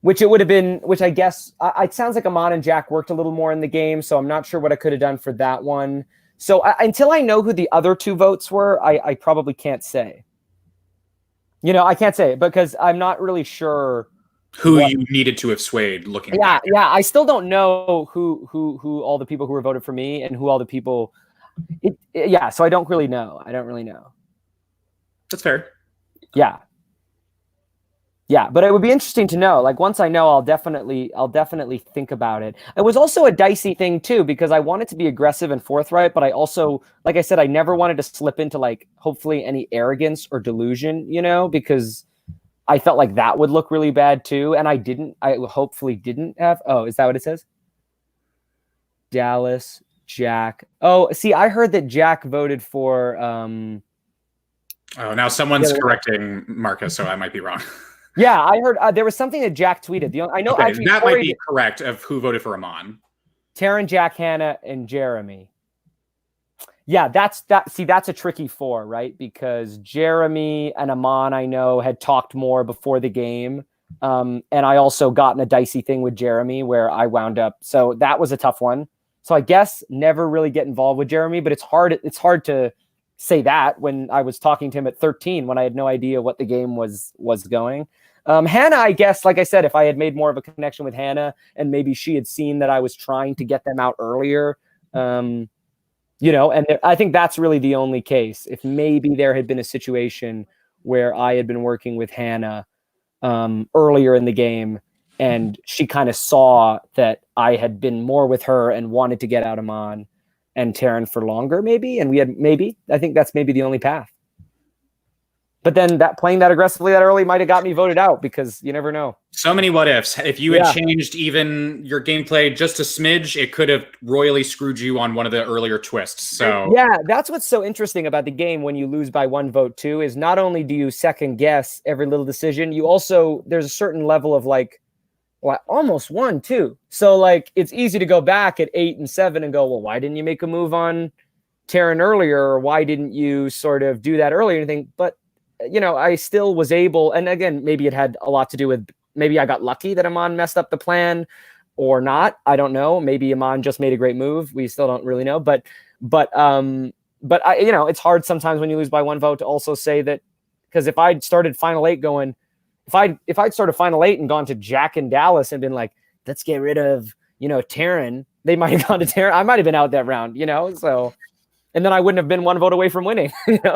which it would have been, which I guess, it sounds like Aman and Jack worked a little more in the game, so I'm not sure what I could have done for that one. So until I know who the other 2 votes were, I probably can't say. You know, I can't say because I'm not really sure
who you needed to have swayed looking back.
Yeah, I still don't know who all the people who were voted for me and who all the people, so I don't really know. That's fair. Yeah, but it would be interesting to know. Like once I know, I'll definitely think about it. It was also a dicey thing too, because I wanted to be aggressive and forthright, but I also, like I said, I never wanted to slip into like hopefully any arrogance or delusion, you know, because I felt like that would look really bad too. And I hopefully didn't have, oh, is that what it says? Dallas, Jack. Oh, see, I heard that Jack voted for,
oh, now someone's correcting Marcus, so I might be wrong.
Yeah, I heard there was something that Jack tweeted. I know actually
that might be correct of who voted for Aman.
Taryn, Jack, Hannah, and Jeremy. Yeah, that's a tricky 4, right? Because Jeremy and Aman, I know, had talked more before the game. And I also got in a dicey thing with Jeremy where I wound up. So that was a tough one. So I guess never really get involved with Jeremy, but it's hard to say that when I was talking to him at 13 when I had no idea what the game was going. Hannah, I guess, like I said, if I had made more of a connection with Hannah and maybe she had seen that I was trying to get them out earlier, and I think that's really the only case. If maybe there had been a situation where I had been working with Hannah earlier in the game and she kind of saw that I had been more with her and wanted to get out Aman and Terran for longer, maybe, and I think that's maybe the only path. But then playing that aggressively that early might have got me voted out because you never know.
So many what ifs. If you had changed even your gameplay just a smidge, it could have royally screwed you on one of the earlier twists. So
yeah, that's what's so interesting about the game when you lose by 1 vote too, is not only do you second guess every little decision, you also, there's a certain level of like, well, I almost won too. So like, it's easy to go back at 8 and 7 and go, well, why didn't you make a move on Terran earlier? Or why didn't you sort of do that earlier? Anything, but I still was able, and again, maybe it had a lot to do with, maybe I got lucky that Aman messed up the plan or not. I don't know. Maybe Aman just made a great move. We still don't really know, but I, it's hard sometimes when you lose by 1 vote to also say that, because if I'd started Final 8 going, if I'd started Final 8 and gone to Jack and Dallas and been like, let's get rid of, Terran, they might have gone to Terran. I might have been out that round, so. And then I wouldn't have been 1 vote away from winning,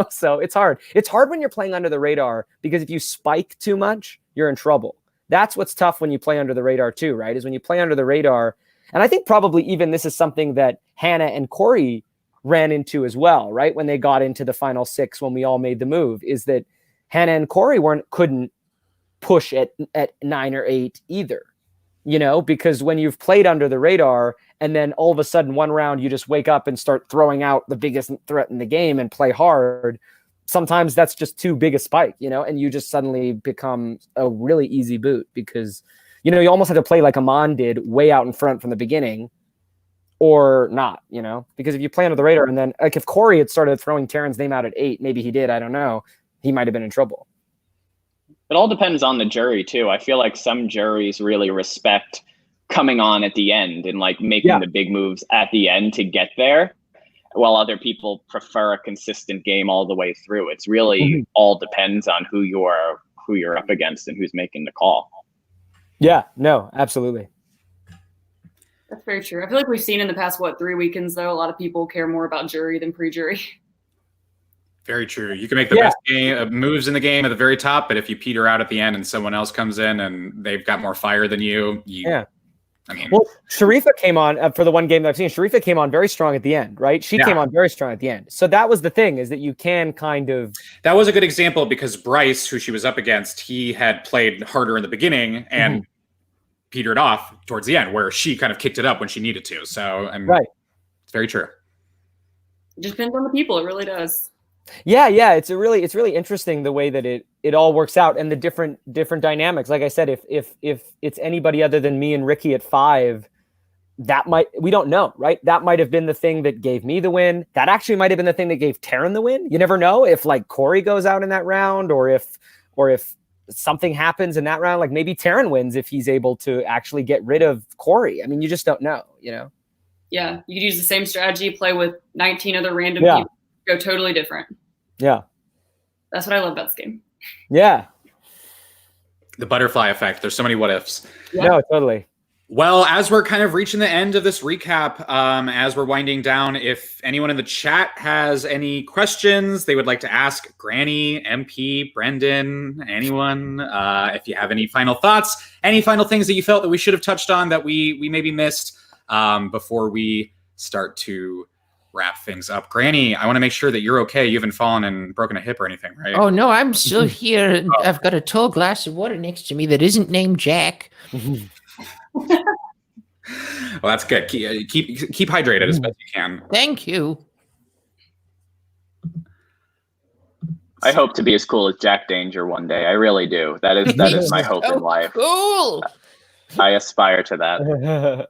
So it's hard. It's hard when you're playing under the radar because if you spike too much, you're in trouble. That's what's tough when you play under the radar too, right? Is when you play under the radar. And I think probably even this is something that Hannah and Corey ran into as well, right? When they got into the final 6, when we all made the move, is that Hannah and Corey couldn't push at 9 or 8 either, because when you've played under the radar and then all of a sudden 1 round, you just wake up and start throwing out the biggest threat in the game and play hard. Sometimes that's just too big a spike, and you just suddenly become a really easy boot because, you almost have to play like Aman did way out in front from the beginning or not, because if you play under the radar and then like if Corey had started throwing Terran's name out at 8, maybe he did, I don't know, he might've been in trouble.
It all depends on the jury too. I feel like some juries really respect coming on at the end and like making the big moves at the end to get there, while other people prefer a consistent game all the way through. It's really all depends on who you're up against and who's making the call.
Yeah, no, absolutely.
That's very true. I feel like we've seen in the past, 3 weekends though, a lot of people care more about jury than pre-jury.
Very true. You can make the best moves in the game at the very top, but if you peter out at the end and someone else comes in and they've got more fire than you, well, Sharifa
came on for the one game that I've seen. Sharifa came on very strong at the end, right? She came on very strong at the end. So that was the thing, is that you can kind of.
That was a good example because Bryce, who she was up against, he had played harder in the beginning and petered off towards the end, where she kind of kicked it up when she needed to. So, it's very true.
It just depends on the people. It really does.
Yeah. It's really interesting the way that it all works out and the different dynamics. Like I said, if it's anybody other than me and Ricky at 5, we don't know, right? That might have been the thing that gave me the win. That actually might have been the thing that gave Terran the win. You never know if like Corey goes out in that round or if something happens in that round, like maybe Terran wins if he's able to actually get rid of Corey. I mean, you just don't know,
Yeah, you could use the same strategy, play with 19 other random people, go totally different.
Yeah.
That's what I love about this game.
Yeah.
The butterfly effect. There's so many what ifs.
Yeah. No, totally.
Well, as we're kind of reaching the end of this recap, as we're winding down, if anyone in the chat has any questions they would like to ask Granny, MP, Brendan, anyone, if you have any final thoughts, any final things that you felt that we should have touched on that we maybe missed before we start to wrap things up. Granny, I want to make sure that you're okay. You haven't fallen and broken a hip or anything, right?
Oh, no, I'm still here. I've got a tall glass of water next to me that isn't named Jack.
Well, that's good. Keep hydrated as best you can.
Thank you.
I hope to be as cool as Jack Danger one day. I really do. That is my hope in life.
Cool.
I aspire to that.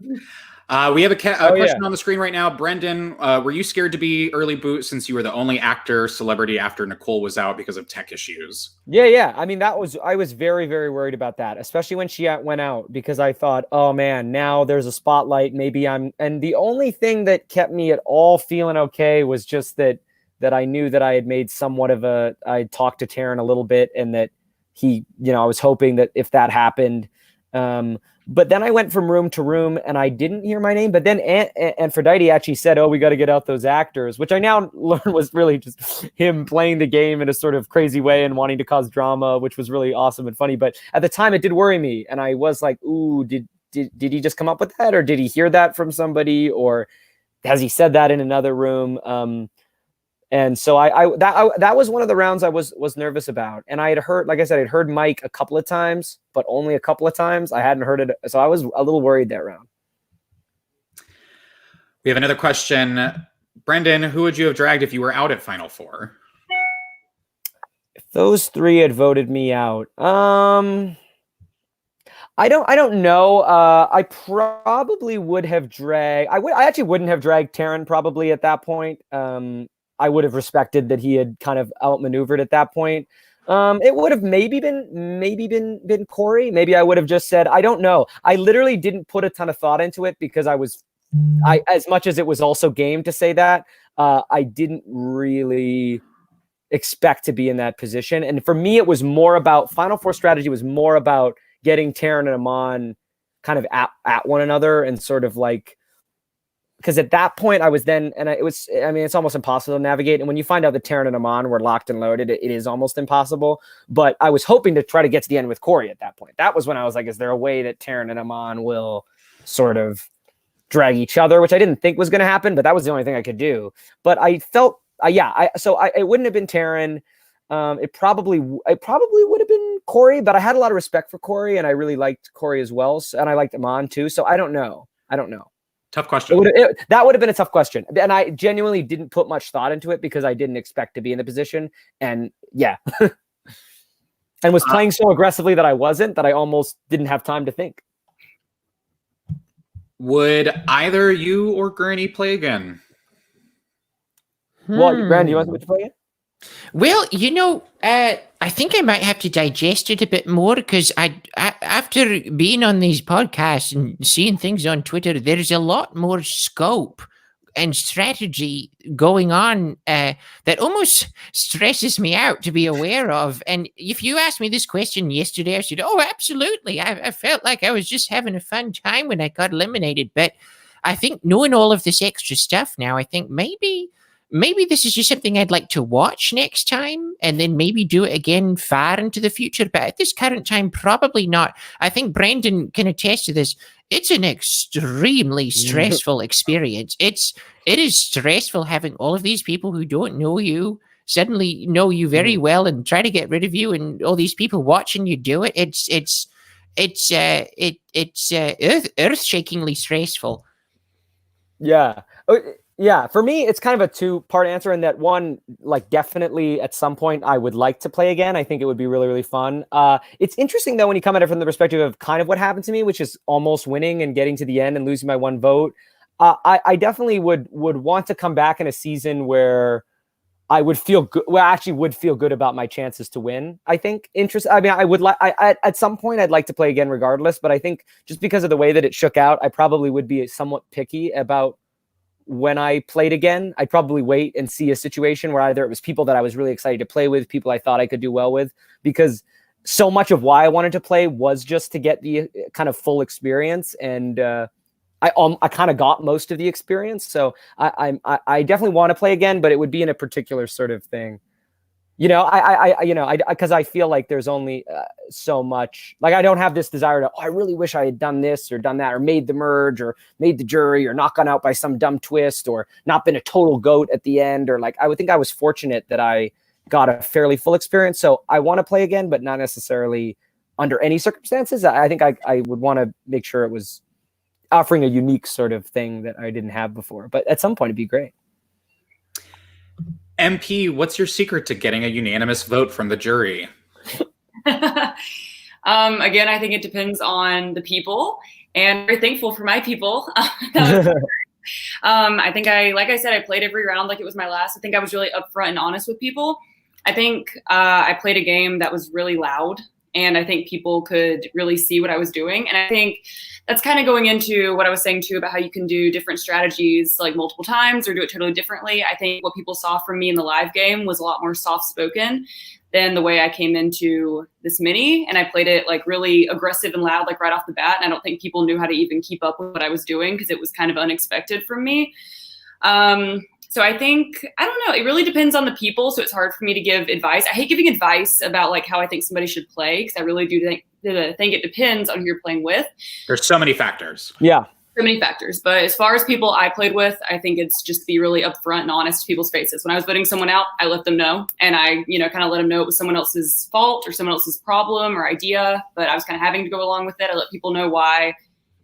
We have a question on the screen right now. Brendan, were you scared to be early boot since you were the only celebrity after Nicole was out because of tech issues?
Yeah. I mean, I was very, very worried about that, especially when she went out, because I thought, oh man, now there's a spotlight. And the only thing that kept me at all feeling okay was just that that I knew that I had made somewhat of I talked to Taryn a little bit, and that he, I was hoping that if that happened, but then I went from room to room and I didn't hear my name. But then Aphrodite actually said, "Oh, we got to get out those actors," which I now learned was really just him playing the game in a sort of crazy way and wanting to cause drama, which was really awesome and funny. But at the time, it did worry me, and I was like, "Ooh, did he just come up with that, or did he hear that from somebody, or has he said that in another room?" And so that was one of the rounds I was nervous about. And I had heard, like I said, I'd heard Mike a couple of times, but only a couple of times. I hadn't heard it. So I was a little worried that round.
We have another question. Brendan, who would you have dragged if you were out at Final Four?
If those three had voted me out, I don't know. I probably would have dragged, I actually wouldn't have dragged Taryn probably at that point. I would have respected that he had kind of outmaneuvered at that point. It would have maybe been Corey. Maybe I would have just said, I don't know. I literally didn't put a ton of thought into it because as much as it was also game to say that, I didn't really expect to be in that position. And for me, it was more about Final Four strategy was more about getting Taryn and Aman kind of at one another and sort of like, because at that point I was then, and it's almost impossible to navigate. And when you find out that Taryn and Aman were locked and loaded, it is almost impossible. But I was hoping to try to get to the end with Corey at that point. That was when I was like, is there a way that Taryn and Aman will sort of drag each other, which I didn't think was going to happen, but that was the only thing I could do. But I felt, it wouldn't have been Taryn. It probably would have been Corey, but I had a lot of respect for Corey and I really liked Corey as well. And I liked Aman too. So I don't know.
Tough question.
That would have been a tough question. And I genuinely didn't put much thought into it because I didn't expect to be in the position. And yeah. And was playing so aggressively that I almost didn't have time to think.
Would either you or Gurney play again?
Well, Brandon, you want to play it?
Well, I think I might have to digest it a bit more because after being on these podcasts and seeing things on Twitter, there's a lot more scope and strategy going on that almost stresses me out to be aware of. And if you asked me this question yesterday, I said, "Oh, absolutely. I felt like I was just having a fun time when I got eliminated." But I think knowing all of this extra stuff now, I think maybe this is just something I'd like to watch next time and then maybe do it again far into the future. But at this current time, probably not. I think Brendan can attest to this. It's an extremely stressful experience. It is stressful having all of these people who don't know you suddenly know you very well and try to get rid of you, and all these people watching you do it. It's earth-shakingly stressful.
Yeah. Yeah, for me, it's kind of a two-part answer in that one, like definitely at some point I would like to play again. I think it would be really, really fun. It's interesting though when you come at it from the perspective of kind of what happened to me, which is almost winning and getting to the end and losing my one vote. I definitely would want to come back in a season where I would feel good. Well, I actually would feel good about my chances to win. I think I would like. At some point I'd like to play again regardless. But I think just because of the way that it shook out, I probably would be somewhat picky about when I played again. I'd probably wait and see a situation where either it was people that I was really excited to play with, people I thought I could do well with, because so much of why I wanted to play was just to get the kind of full experience. And I kind of got most of the experience. So I definitely want to play again, but it would be in a particular sort of thing. Because I feel like there's only so much. Like I don't have this desire to. Oh, I really wish I had done this or done that, or made the merge, or made the jury, or not gone out by some dumb twist, or not been a total goat at the end, or like I would think I was fortunate that I got a fairly full experience. So I want to play again, but not necessarily under any circumstances. I think I would want to make sure it was offering a unique sort of thing that I didn't have before. But at some point, it'd be great.
MP, what's your secret to getting a unanimous vote from the jury?
Again, I think it depends on the people, and I'm very thankful for my people. I think like I said, I played every round like it was my last. I think I was really upfront and honest with people. I think I played a game that was really loud And I think people could really see what I was doing. And I think that's kind of going into what I was saying too about how you can do different strategies like multiple times or do it totally differently. I think what people saw from me in the live game was a lot more soft spoken than the way I came into this mini. And I played it like really aggressive and loud, like right off the bat. And I don't think people knew how to even keep up with what I was doing because it was kind of unexpected from me. So I think, I don't know, it really depends on the people. So it's hard for me to give advice. I hate giving advice about like how I think somebody should play because I really do think it depends on who you're playing with.
There's so many factors.
Yeah.
So many factors. But as far as people I played with, I think it's just be really upfront and honest to people's faces. When I was voting someone out, I let them know. And I, kind of let them know it was someone else's fault or someone else's problem or idea. But I was kind of having to go along with it. I let people know why it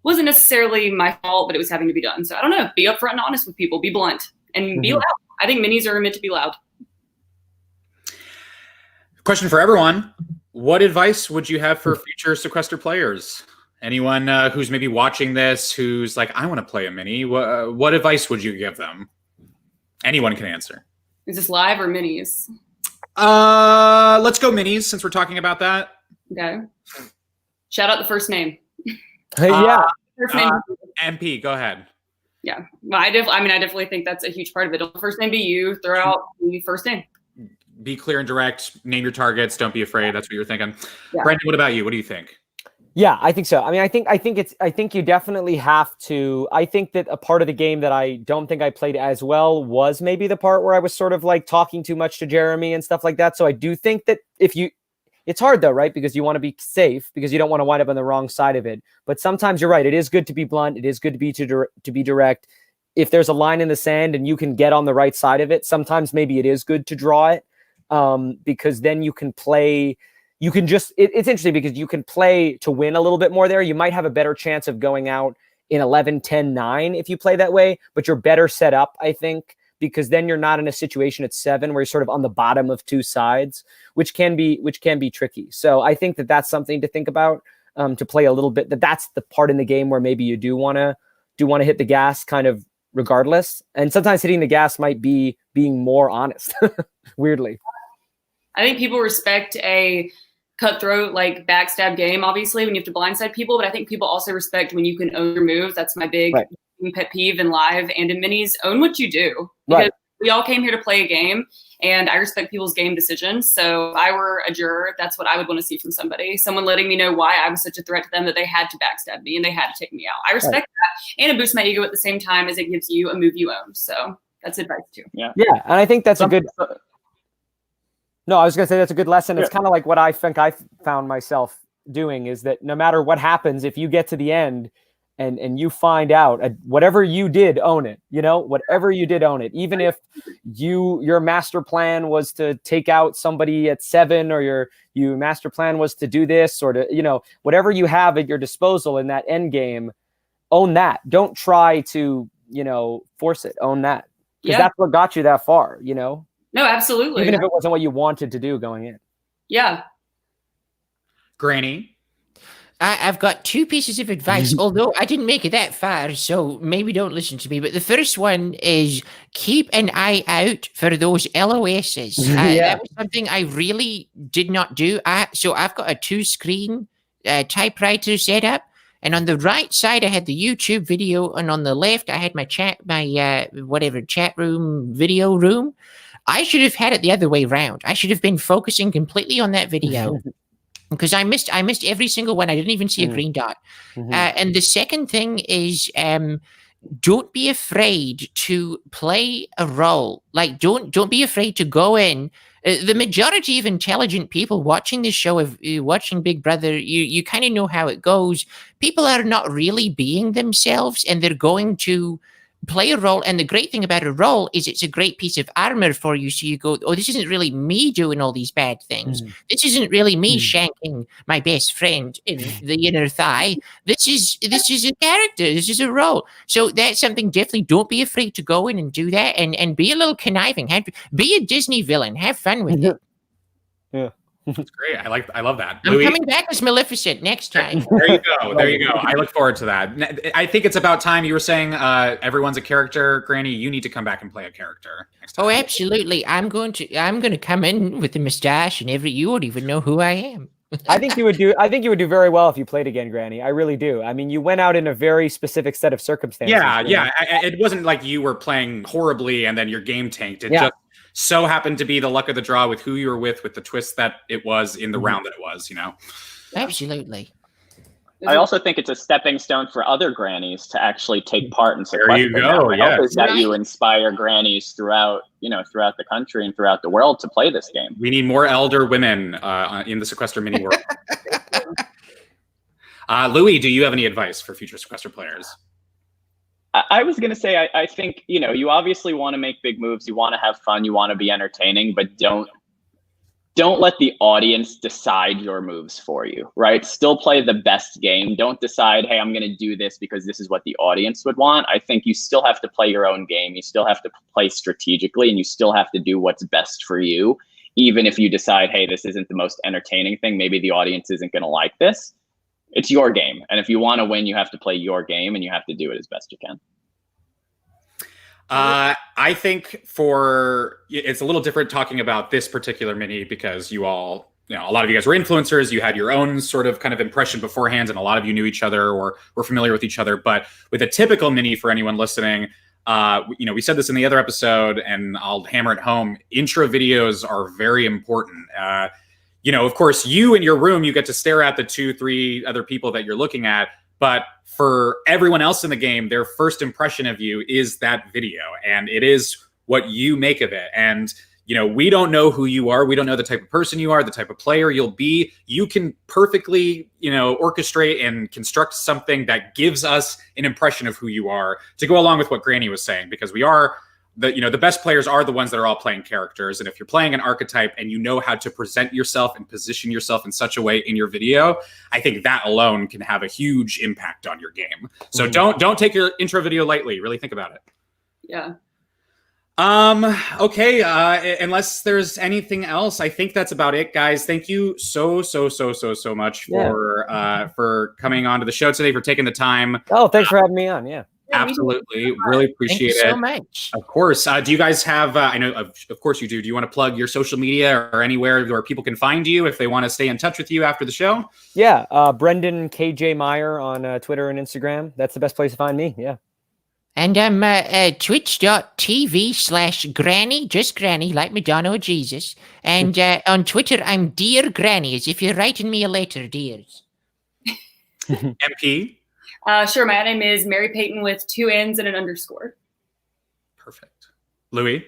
wasn't necessarily my fault, but it was having to be done. So I don't know. Be upfront and honest with people. Be blunt. And be loud. I think minis are meant to be loud.
Question for everyone. What advice would you have for future Sequester players? Anyone who's maybe watching this, who's like, I want to play a mini. What advice would you give them? Anyone can answer.
Is this live or minis?
Let's go minis since we're talking about that.
Okay. Shout out the first name.
Yeah.
First name.
MP, go ahead.
Yeah. Well, I definitely think that's a huge part of it. Don't the first name be you. Throw out the first name.
Be clear and direct. Name your targets. Don't be afraid. That's what you're thinking.
Yeah.
Brendan, what about you? What do you think?
Yeah, I think so. I mean, I think you definitely have to. I think that a part of the game that I don't think I played as well was maybe the part where I was sort of like talking too much to Jeremy and stuff like that. So I do think that it's hard though, right? Because you want to be safe because you don't want to wind up on the wrong side of it. But sometimes you're right. It is good to be blunt. It is good to be direct. If there's a line in the sand and you can get on the right side of it, sometimes maybe it is good to draw it because then you can play. You can just, it's interesting because you can play to win a little bit more there. You might have a better chance of going out in 11, 10, 9 if you play that way, but you're better set up, I think, because then you're not in a situation at 7 where you're sort of on the bottom of two sides, which can be tricky. So I think that that's something to think about, to play a little bit. That's the part in the game where maybe you do want to hit the gas kind of regardless. And sometimes hitting the gas might be being more honest, weirdly.
I think people respect a cutthroat, like backstab game, obviously, when you have to blindside people. But I think people also respect when you can own your moves. That's my big pet peeve in live and in minis. Own what you do. Because we all came here to play a game, and I respect people's game decisions. So if I were a juror, that's what I would want to see from somebody. Someone letting me know why I was such a threat to them that they had to backstab me and they had to take me out. I respect that. And it boosts my ego at the same time as it gives you a move you own. So that's advice too.
Yeah. And I think that's a good... No, I was going to say that's a good lesson. It's kind of like what I think I found myself doing is that no matter what happens, if you get to the end and you find out whatever you did, own it, whatever you did, own it. Even if your master plan was to take out somebody at 7 or your master plan was to do this or to, whatever you have at your disposal in that end game, own that. Don't try to, force it. Own that. Because that's what got you that far,
No, absolutely.
Even if it wasn't what you wanted to do going in.
Yeah.
Granny?
I've got 2 pieces of advice, although I didn't make it that far, so maybe don't listen to me. But the first one is keep an eye out for those LOSs. That was something I really did not do. So I've got a 2-screen typewriter set up. And on the right side, I had the YouTube video. And on the left, I had my chat room, video room. I should have had it the other way around. I should have been focusing completely on that video because I missed every single one. I didn't even see a green dot. And the second thing is don't be afraid to play a role. Like don't be afraid to go in. The majority of intelligent people watching this show, watching Big Brother, you kind of know how it goes. People are not really being themselves, and they're going to play a role. And the great thing about a role is it's a great piece of armor for you. So you go, oh, this isn't really me doing all these bad things. This isn't really me shanking my best friend in the inner thigh. This is a character. This is a role. So that's something definitely don't be afraid to go in and do that and be a little conniving. Be a Disney villain. Have fun with it.
Yeah.
That's great. I love that.
I'm coming back as Maleficent next time.
There you go. I look forward to that. I think it's about time. You were saying everyone's a character. Granny, you need to come back and play a character next time.
Oh, absolutely. I'm going to come in with the mustache and you won't even know who I am.
I think you would do very well if you played again, Granny. I really do. I mean, you went out in a very specific set of circumstances.
Yeah. It wasn't like you were playing horribly and then your game tanked. It just so happened to be the luck of the draw with who you were with the twist that it was in the round that it was,
Absolutely.
I also think it's a stepping stone for other grannies to actually take part in Sequester.
There you go.
Yeah, is that you inspire grannies throughout the country and throughout the world to play this game.
We need more elder women in the Sequester mini world. Louie, do you have any advice for future Sequester players?
I was going to say, I think, you obviously want to make big moves. You want to have fun. You want to be entertaining, but don't let the audience decide your moves for you, right? Still play the best game. Don't decide, hey, I'm going to do this because this is what the audience would want. I think you still have to play your own game. You still have to play strategically, and you still have to do what's best for you. Even if you decide, hey, this isn't the most entertaining thing, maybe the audience isn't going to like this. It's your game. And if you want to win, you have to play your game, and you have to do it as best you can.
I think it's a little different talking about this particular mini because you all, a lot of you guys were influencers. You had your own sort of kind of impression beforehand, and a lot of you knew each other or were familiar with each other. But with a typical mini, for anyone listening, we said this in the other episode, and I'll hammer it home. Intro videos are very important. Of course, you in your room, you get to stare at the 2-3 other people that you're looking at. But for everyone else in the game, their first impression of you is that video, and it is what you make of it. And, we don't know who you are. We don't know the type of person you are, the type of player you'll be. You can perfectly, orchestrate and construct something that gives us an impression of who you are to go along with what Granny was saying, because we are the best players are the ones that are all playing characters. And if you're playing an archetype and you know how to present yourself and position yourself in such a way in your video, I think that alone can have a huge impact on your game. So don't take your intro video lightly. Really think about it.
Yeah.
Okay. Unless there's anything else, I think that's about it, guys. Thank you so much for coming on to the show today, for taking the time.
Oh, thanks for having me on. Yeah.
Absolutely. Really appreciate it.
Thank you so much.
Of course. Do you guys have, I know, of course you do. Do you want to plug your social media or anywhere where people can find you if they want to stay in touch with you after the show?
Yeah. Brendan KJ Meyer on Twitter and Instagram. That's the best place to find me. Yeah.
And I'm twitch.tv/granny, just Granny, like Madonna or Jesus. And on Twitter, I'm Dear Granny, as if you're writing me a letter, dears.
MP?
Sure. My name is Mary Peyton with 2 N's and an underscore.
Perfect. Louie?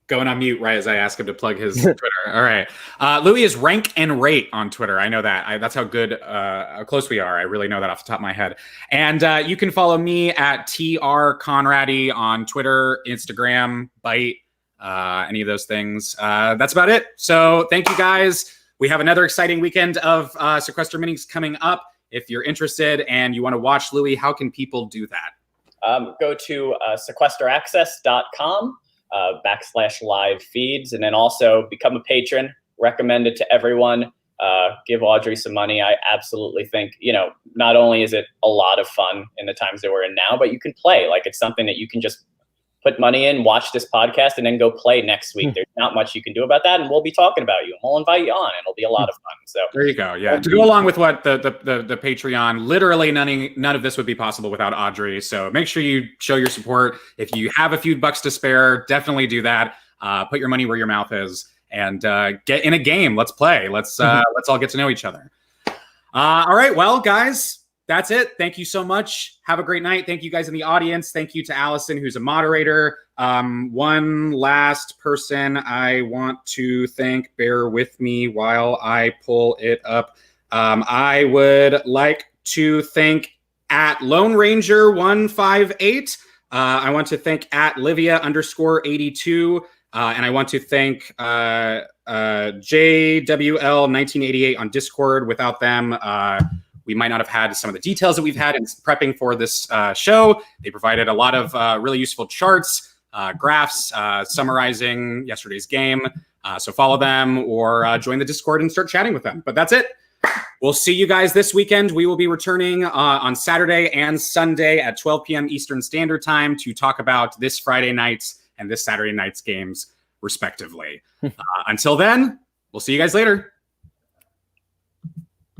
Going on mute right as I ask him to plug his Twitter. All right. Louie is Rank and Rate on Twitter. I know that. That's how good, how close we are. I really know that off the top of my head. And you can follow me at TR Conradi on Twitter, Instagram, Byte, any of those things. That's about it. So thank you, guys. We have another exciting weekend of Sequester minis coming up. If you're interested and you want to watch Louie, how can people do that?
Go to sequesteraccess.com /live feeds, and then also become a patron. Recommend it to everyone. Give Audrey some money. I absolutely think, not only is it a lot of fun in the times that we're in now, but you can play. Like, it's something that you can just put money in, watch this podcast, and then go play next week. There's not much you can do about that, and we'll be talking about you, and we'll invite you on. It'll be a lot of fun. So
there you go. Yeah, to go along with what the Patreon, literally none of this would be possible without Audrey. So make sure you show your support. If you have a few bucks to spare, definitely do that. Put your money where your mouth is, and get in a game. Let's play. Let's all get to know each other. All right, well, guys. That's it. Thank you so much. Have a great night. Thank you guys in the audience. Thank you to Allison, who's a moderator. One last person I want to thank. Bear with me while I pull it up. I would like to thank at Lone Ranger 158. I want to thank at Livia _82. And I want to thank JWL1988 on Discord. Without them, we might not have had some of the details that we've had in prepping for this show. They provided a lot of really useful charts, graphs, summarizing yesterday's game. So follow them or join the Discord and start chatting with them. But that's it. We'll see you guys this weekend. We will be returning on Saturday and Sunday at 12 p.m. Eastern Standard Time to talk about this Friday night's and this Saturday night's games, respectively. Until then, we'll see you guys later.